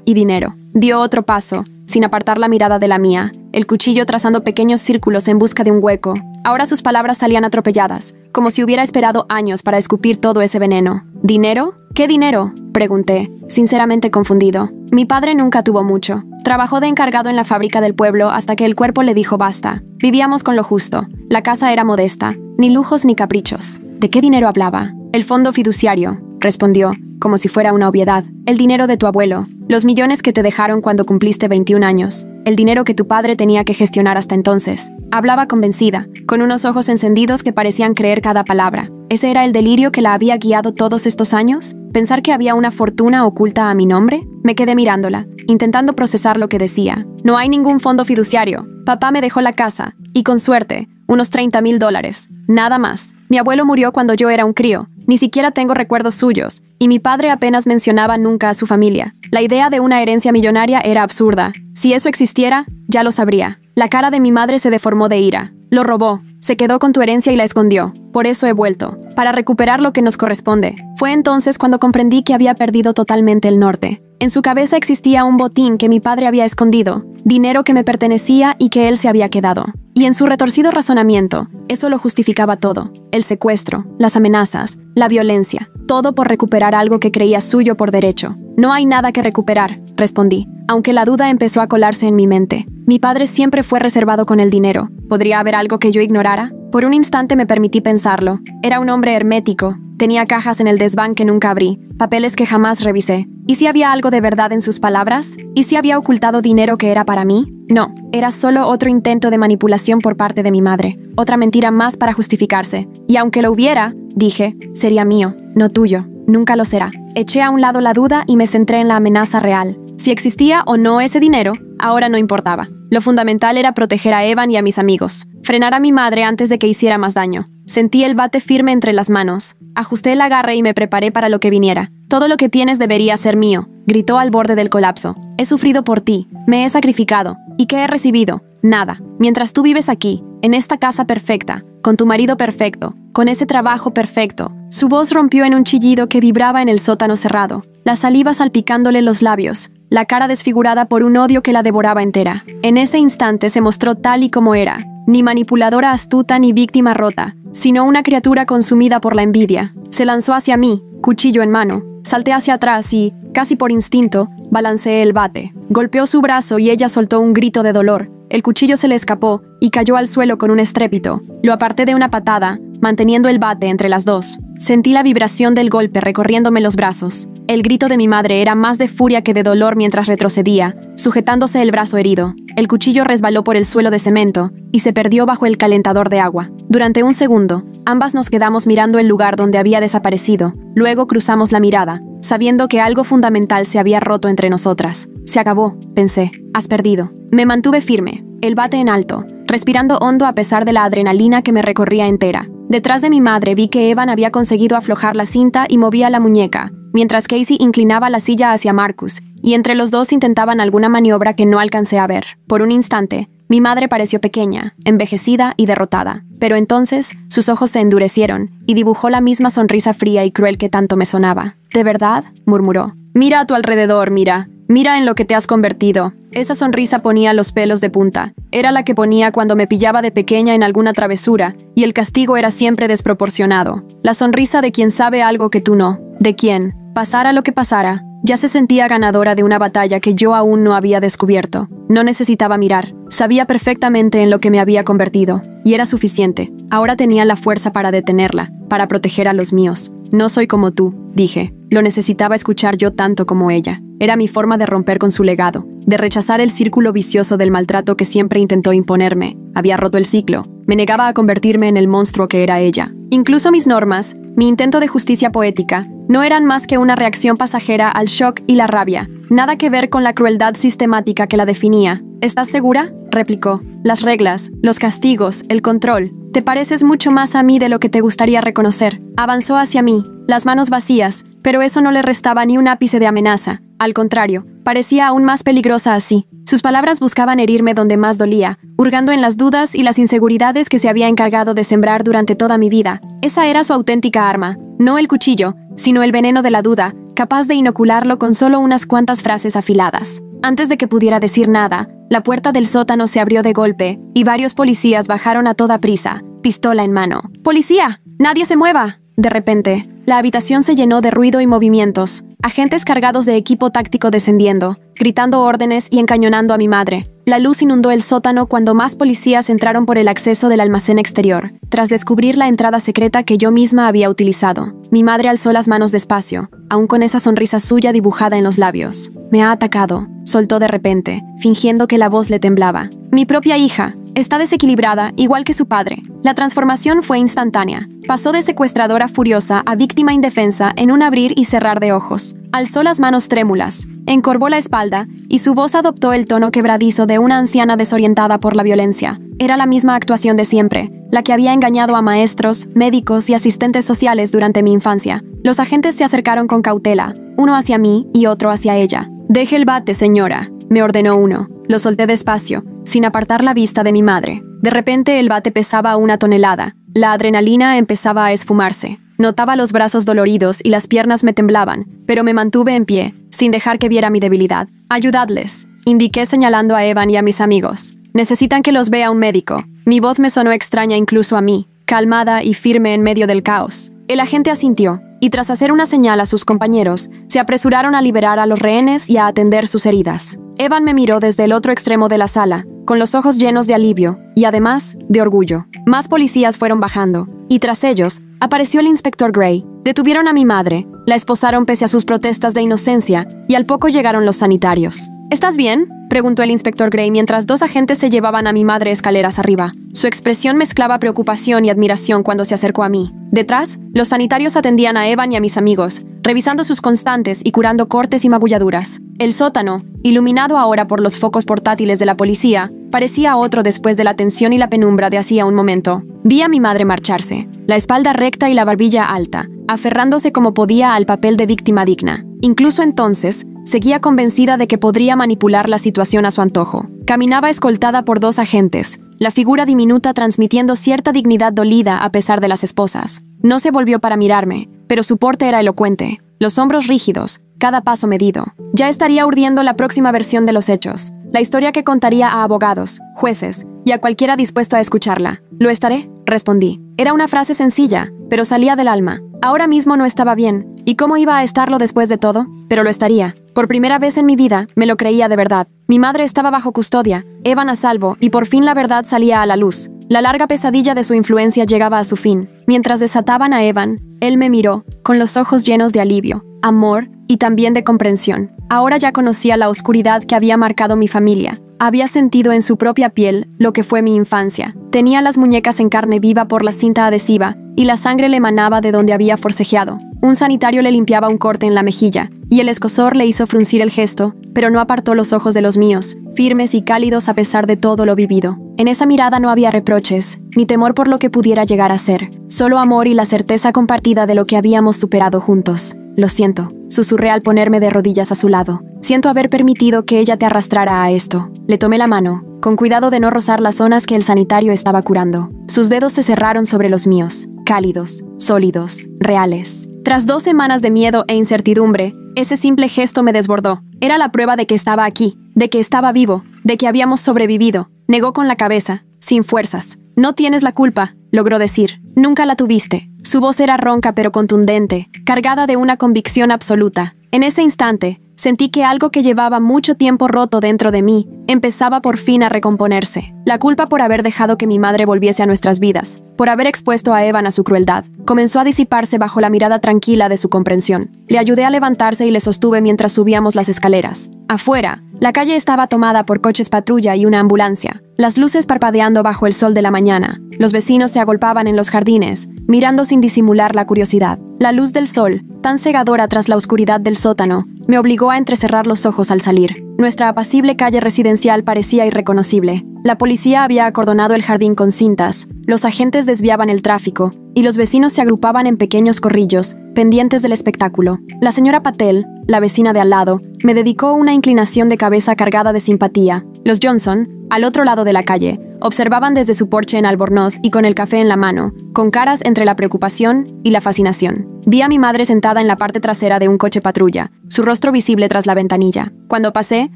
y dinero. Dio otro paso, sin apartar la mirada de la mía, el cuchillo trazando pequeños círculos en busca de un hueco. Ahora sus palabras salían atropelladas, como si hubiera esperado años para escupir todo ese veneno. ¿Dinero? ¿Qué dinero?, pregunté, sinceramente confundido. Mi padre nunca tuvo mucho. Trabajó de encargado en la fábrica del pueblo hasta que el cuerpo le dijo basta. Vivíamos con lo justo. La casa era modesta, ni lujos ni caprichos. ¿De qué dinero hablaba? El fondo fiduciario, respondió, como si fuera una obviedad. El dinero de tu abuelo, los millones que te dejaron cuando cumpliste 21 años, el dinero que tu padre tenía que gestionar hasta entonces. Hablaba convencida, con unos ojos encendidos que parecían creer cada palabra. ¿Ese era el delirio que la había guiado todos estos años? ¿Pensar que había una fortuna oculta a mi nombre? Me quedé mirándola, intentando procesar lo que decía. No hay ningún fondo fiduciario. Papá me dejó la casa, y con suerte, unos $30,000. Nada más. Mi abuelo murió cuando yo era un crío. Ni siquiera tengo recuerdos suyos, y mi padre apenas mencionaba nunca a su familia. La idea de una herencia millonaria era absurda. Si eso existiera, ya lo sabría. La cara de mi madre se deformó de ira. Lo robó. Se quedó con tu herencia y la escondió. Por eso he vuelto, para recuperar lo que nos corresponde. Fue entonces cuando comprendí que había perdido totalmente el norte. En su cabeza existía un botín que mi padre había escondido, dinero que me pertenecía y que él se había quedado. Y en su retorcido razonamiento, eso lo justificaba todo. El secuestro, las amenazas, la violencia, todo por recuperar algo que creía suyo por derecho. No hay nada que recuperar, respondí, aunque la duda empezó a colarse en mi mente. Mi padre siempre fue reservado con el dinero. ¿Podría haber algo que yo ignorara? Por un instante me permití pensarlo. Era un hombre hermético. Tenía cajas en el desván que nunca abrí, papeles que jamás revisé. ¿Y si había algo de verdad en sus palabras? ¿Y si había ocultado dinero que era para mí? No, era solo otro intento de manipulación por parte de mi madre. Otra mentira más para justificarse. Y aunque lo hubiera, dije, sería mío, no tuyo. Nunca lo será. Eché a un lado la duda y me centré en la amenaza real. Si existía o no ese dinero, ahora no importaba. Lo fundamental era proteger a Evan y a mis amigos. Frenar a mi madre antes de que hiciera más daño. Sentí el bate firme entre las manos. Ajusté el agarre y me preparé para lo que viniera. Todo lo que tienes debería ser mío, gritó al borde del colapso. He sufrido por ti, me he sacrificado. ¿Y qué he recibido? Nada. Mientras tú vives aquí, en esta casa perfecta, con tu marido perfecto, con ese trabajo perfecto. Su voz rompió en un chillido que vibraba en el sótano cerrado, la saliva salpicándole los labios, la cara desfigurada por un odio que la devoraba entera. En ese instante se mostró tal y como era, ni manipuladora astuta ni víctima rota, sino una criatura consumida por la envidia. Se lanzó hacia mí, cuchillo en mano. Salté hacia atrás y, casi por instinto, balanceé el bate. Golpeó su brazo y ella soltó un grito de dolor. El cuchillo se le escapó y cayó al suelo con un estrépito. Lo aparté de una patada, manteniendo el bate entre las dos. Sentí la vibración del golpe recorriéndome los brazos. El grito de mi madre era más de furia que de dolor mientras retrocedía, sujetándose el brazo herido. El cuchillo resbaló por el suelo de cemento y se perdió bajo el calentador de agua. Durante un segundo, ambas nos quedamos mirando el lugar donde había desaparecido. Luego cruzamos la mirada, sabiendo que algo fundamental se había roto entre nosotras. Se acabó, pensé. Has perdido. Me mantuve firme, el bate en alto, respirando hondo a pesar de la adrenalina que me recorría entera. Detrás de mi madre vi que Evan había conseguido aflojar la cinta y movía la muñeca, mientras Casey inclinaba la silla hacia Marcus, y entre los dos intentaban alguna maniobra que no alcancé a ver. Por un instante, mi madre pareció pequeña, envejecida y derrotada, pero entonces sus ojos se endurecieron y dibujó la misma sonrisa fría y cruel que tanto me sonaba. ¿De verdad?, murmuró. Mira a tu alrededor, mira en lo que te has convertido. Esa sonrisa ponía los pelos de punta. Era la que ponía cuando me pillaba de pequeña en alguna travesura, y el castigo era siempre desproporcionado. La sonrisa de quien sabe algo que tú no. De quien, pasara lo que pasara, ya se sentía ganadora de una batalla que yo aún no había descubierto. No necesitaba mirar. Sabía perfectamente en lo que me había convertido, y era suficiente. Ahora tenía la fuerza para detenerla, para proteger a los míos. No soy como tú, dije. Lo necesitaba escuchar yo tanto como ella. Era mi forma de romper con su legado, de rechazar el círculo vicioso del maltrato que siempre intentó imponerme. Había roto el ciclo. Me negaba a convertirme en el monstruo que era ella. Incluso mis normas, mi intento de justicia poética, no eran más que una reacción pasajera al shock y la rabia. Nada que ver con la crueldad sistemática que la definía. ¿Estás segura?, replicó. Las reglas, los castigos, el control. Te pareces mucho más a mí de lo que te gustaría reconocer. Avanzó hacia mí, las manos vacías, pero eso no le restaba ni un ápice de amenaza. Al contrario, parecía aún más peligrosa así. Sus palabras buscaban herirme donde más dolía, hurgando en las dudas y las inseguridades que se había encargado de sembrar durante toda mi vida. Esa era su auténtica arma, no el cuchillo, sino el veneno de la duda, capaz de inocularlo con solo unas cuantas frases afiladas. Antes de que pudiera decir nada, la puerta del sótano se abrió de golpe y varios policías bajaron a toda prisa, pistola en mano. ¡Policía! ¡Nadie se mueva! De repente, la habitación se llenó de ruido y movimientos, agentes cargados de equipo táctico descendiendo, gritando órdenes y encañonando a mi madre. La luz inundó el sótano cuando más policías entraron por el acceso del almacén exterior, tras descubrir la entrada secreta que yo misma había utilizado. Mi madre alzó las manos despacio, aún con esa sonrisa suya dibujada en los labios. «Me ha atacado», soltó de repente, fingiendo que la voz le temblaba. «Mi propia hija. Está desequilibrada, igual que su padre». La transformación fue instantánea. Pasó de secuestradora furiosa a víctima indefensa en un abrir y cerrar de ojos. Alzó las manos trémulas, encorvó la espalda y su voz adoptó el tono quebradizo de una anciana desorientada por la violencia. Era la misma actuación de siempre, la que había engañado a maestros, médicos y asistentes sociales durante mi infancia. Los agentes se acercaron con cautela, uno hacia mí y otro hacia ella. «Deje el bate, señora», me ordenó uno. Lo solté despacio, sin apartar la vista de mi madre. De repente el bate pesaba 1 tonelada. La adrenalina empezaba a esfumarse. Notaba los brazos doloridos y las piernas me temblaban, pero me mantuve en pie, sin dejar que viera mi debilidad. «Ayudadles», indiqué señalando a Evan y a mis amigos. «Necesitan que los vea un médico». Mi voz me sonó extraña incluso a mí, calmada y firme en medio del caos. El agente asintió, y tras hacer una señal a sus compañeros, se apresuraron a liberar a los rehenes y a atender sus heridas. Evan me miró desde el otro extremo de la sala, con los ojos llenos de alivio y, además, de orgullo. Más policías fueron bajando, y tras ellos, apareció el inspector Gray. Detuvieron a mi madre, la esposaron pese a sus protestas de inocencia, y al poco llegaron los sanitarios. «¿Estás bien?», preguntó el inspector Gray mientras 2 agentes se llevaban a mi madre escaleras arriba. Su expresión mezclaba preocupación y admiración cuando se acercó a mí. Detrás, los sanitarios atendían a Evan y a mis amigos, revisando sus constantes y curando cortes y magulladuras. El sótano, iluminado ahora por los focos portátiles de la policía, parecía otro después de la tensión y la penumbra de hacía un momento. Vi a mi madre marcharse, la espalda recta y la barbilla alta, aferrándose como podía al papel de víctima digna. Incluso entonces, seguía convencida de que podría manipular la situación a su antojo. Caminaba escoltada por 2 agentes, la figura diminuta transmitiendo cierta dignidad dolida a pesar de las esposas. No se volvió para mirarme, pero su porte era elocuente, los hombros rígidos, cada paso medido. Ya estaría urdiendo la próxima versión de los hechos, la historia que contaría a abogados, jueces y a cualquiera dispuesto a escucharla. «Lo estaré», respondí. Era una frase sencilla, pero salía del alma. Ahora mismo no estaba bien, ¿y cómo iba a estarlo después de todo? Pero lo estaría. Por primera vez en mi vida, me lo creía de verdad. Mi madre estaba bajo custodia, Evan a salvo, y por fin la verdad salía a la luz. La larga pesadilla de su influencia llegaba a su fin. Mientras desataban a Evan, él me miró, con los ojos llenos de alivio, amor y también de comprensión. Ahora ya conocía la oscuridad que había marcado mi familia. Había sentido en su propia piel lo que fue mi infancia. Tenía las muñecas en carne viva por la cinta adhesiva y la sangre le emanaba de donde había forcejeado. Un sanitario le limpiaba un corte en la mejilla y el escozor le hizo fruncir el gesto, pero no apartó los ojos de los míos, firmes y cálidos a pesar de todo lo vivido. En esa mirada no había reproches, ni temor por lo que pudiera llegar a ser, solo amor y la certeza compartida de lo que habíamos superado juntos. «Lo siento», susurré al ponerme de rodillas a su lado. «Siento haber permitido que ella te arrastrara a esto». Le tomé la mano, con cuidado de no rozar las zonas que el sanitario estaba curando. Sus dedos se cerraron sobre los míos, cálidos, sólidos, reales. Tras 2 semanas de miedo e incertidumbre, ese simple gesto me desbordó. Era la prueba de que estaba aquí, de que estaba vivo, de que habíamos sobrevivido. Negó con la cabeza, sin fuerzas. «No tienes la culpa», logró decir. «Nunca la tuviste». Su voz era ronca pero contundente, cargada de una convicción absoluta. En ese instante, sentí que algo que llevaba mucho tiempo roto dentro de mí empezaba por fin a recomponerse. La culpa por haber dejado que mi madre volviese a nuestras vidas, por haber expuesto a Evan a su crueldad, comenzó a disiparse bajo la mirada tranquila de su comprensión. Le ayudé a levantarse y le sostuve mientras subíamos las escaleras. Afuera, la calle estaba tomada por coches patrulla y una ambulancia, las luces parpadeando bajo el sol de la mañana. Los vecinos se agolpaban en los jardines, mirando sin disimular la curiosidad. La luz del sol, tan cegadora tras la oscuridad del sótano, me obligó a entrecerrar los ojos al salir. Nuestra apacible calle residencial parecía irreconocible. La policía había acordonado el jardín con cintas, los agentes desviaban el tráfico, y los vecinos se agrupaban en pequeños corrillos, pendientes del espectáculo. La señora Patel, la vecina de al lado, me dedicó una inclinación de cabeza cargada de simpatía. Los Johnson, al otro lado de la calle, observaban desde su porche en Albornoz y con el café en la mano, con caras entre la preocupación y la fascinación. Vi a mi madre sentada en la parte trasera de un coche patrulla, su rostro visible tras la ventanilla. Cuando pasé,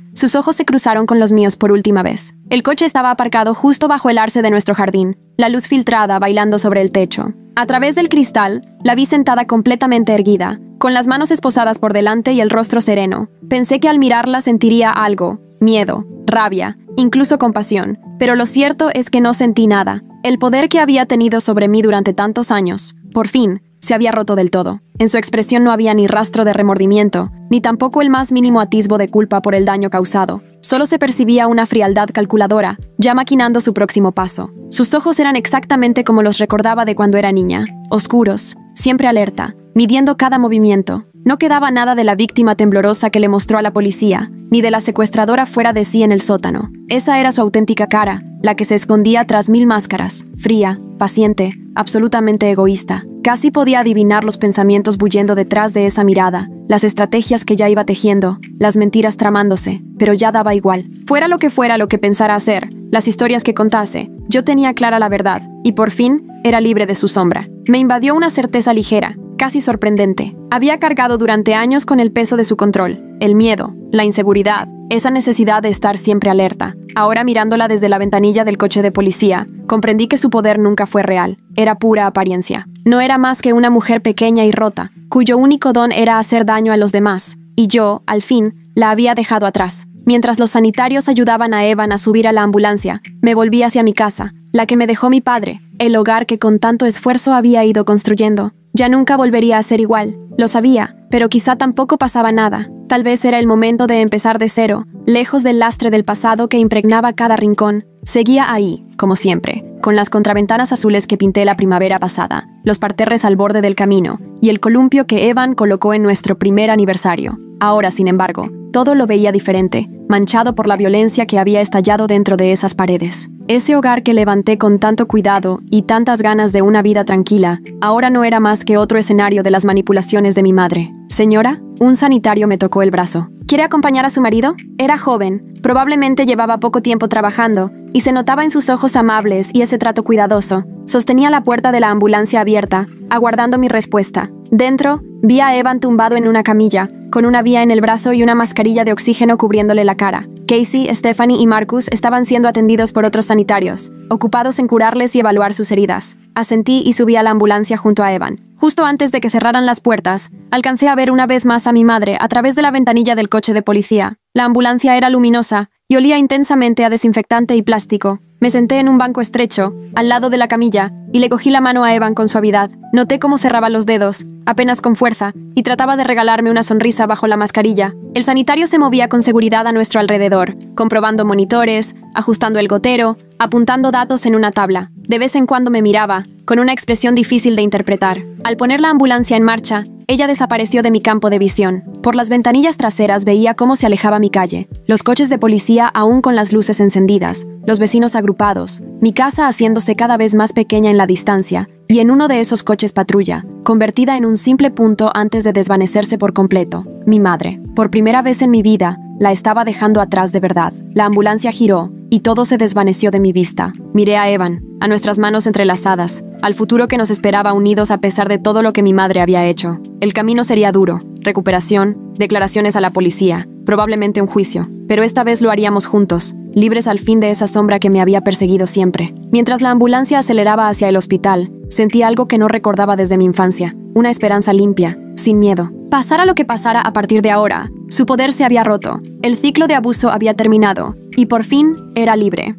sus ojos se cruzaron con los míos por última vez. El coche estaba aparcado justo bajo el arce de nuestro jardín, la luz filtrada bailando sobre el techo. A través del cristal, la vi sentada completamente erguida, con las manos esposadas por delante y el rostro sereno. Pensé que al mirarla sentiría algo, miedo, rabia, incluso compasión, pero lo cierto es que no sentí nada. El poder que había tenido sobre mí durante tantos años, por fin, se había roto del todo. En su expresión no había ni rastro de remordimiento, ni tampoco el más mínimo atisbo de culpa por el daño causado. Solo se percibía una frialdad calculadora, ya maquinando su próximo paso. Sus ojos eran exactamente como los recordaba de cuando era niña, oscuros, siempre alerta, midiendo cada movimiento. No quedaba nada de la víctima temblorosa que le mostró a la policía, ni de la secuestradora fuera de sí en el sótano. Esa era su auténtica cara, la que se escondía tras mil máscaras, fría, paciente, absolutamente egoísta. Casi podía adivinar los pensamientos bullendo detrás de esa mirada, las estrategias que ya iba tejiendo, las mentiras tramándose, pero ya daba igual. Fuera lo que pensara hacer, las historias que contase, yo tenía clara la verdad, y por fin era libre de su sombra. Me invadió una certeza ligera, casi sorprendente. Había cargado durante años con el peso de su control, el miedo, la inseguridad, esa necesidad de estar siempre alerta. Ahora mirándola desde la ventanilla del coche de policía, comprendí que su poder nunca fue real, era pura apariencia. No era más que una mujer pequeña y rota, cuyo único don era hacer daño a los demás, y yo, al fin, la había dejado atrás. Mientras los sanitarios ayudaban a Evan a subir a la ambulancia, me volví hacia mi casa, la que me dejó mi padre, el hogar que con tanto esfuerzo había ido construyendo. Ya nunca volvería a ser igual, lo sabía, pero quizá tampoco pasaba nada. Tal vez era el momento de empezar de cero, lejos del lastre del pasado que impregnaba cada rincón. Seguía ahí, como siempre, con las contraventanas azules que pinté la primavera pasada, los parterres al borde del camino y el columpio que Evan colocó en nuestro primer aniversario. Ahora, sin embargo, todo lo veía diferente, manchado por la violencia que había estallado dentro de esas paredes. Ese hogar que levanté con tanto cuidado y tantas ganas de una vida tranquila, ahora no era más que otro escenario de las manipulaciones de mi madre. Señora, un sanitario me tocó el brazo. ¿Quiere acompañar a su marido? Era joven, probablemente llevaba poco tiempo trabajando, y se notaba en sus ojos amables y ese trato cuidadoso. Sostenía la puerta de la ambulancia abierta, aguardando mi respuesta. Dentro, vi a Evan tumbado en una camilla, con una vía en el brazo y una mascarilla de oxígeno cubriéndole la cara. Casey, Stephanie y Marcus estaban siendo atendidos por otros sanitarios, ocupados en curarles y evaluar sus heridas. Asentí y subí a la ambulancia junto a Evan. Justo antes de que cerraran las puertas, alcancé a ver una vez más a mi madre a través de la ventanilla del coche de policía. La ambulancia era luminosa y olía intensamente a desinfectante y plástico. Me senté en un banco estrecho, al lado de la camilla, y le cogí la mano a Evan con suavidad. Noté cómo cerraba los dedos, apenas con fuerza, y trataba de regalarme una sonrisa bajo la mascarilla. El sanitario se movía con seguridad a nuestro alrededor, comprobando monitores, ajustando el gotero, apuntando datos en una tabla. De vez en cuando me miraba, con una expresión difícil de interpretar. Al poner la ambulancia en marcha, ella desapareció de mi campo de visión. Por las ventanillas traseras veía cómo se alejaba mi calle, los coches de policía aún con las luces encendidas, los vecinos agrupados, mi casa haciéndose cada vez más pequeña en la distancia, y en uno de esos coches patrulla, convertida en un simple punto antes de desvanecerse por completo. Mi madre, por primera vez en mi vida, la estaba dejando atrás de verdad. La ambulancia giró, y todo se desvaneció de mi vista. Miré a Evan, a nuestras manos entrelazadas, al futuro que nos esperaba unidos a pesar de todo lo que mi madre había hecho. El camino sería duro, recuperación, declaraciones a la policía, probablemente un juicio, pero esta vez lo haríamos juntos, libres al fin de esa sombra que me había perseguido siempre. Mientras la ambulancia aceleraba hacia el hospital, sentí algo que no recordaba desde mi infancia, una esperanza limpia, sin miedo. Pasara lo que pasara a partir de ahora, su poder se había roto, el ciclo de abuso había terminado, y por fin era libre.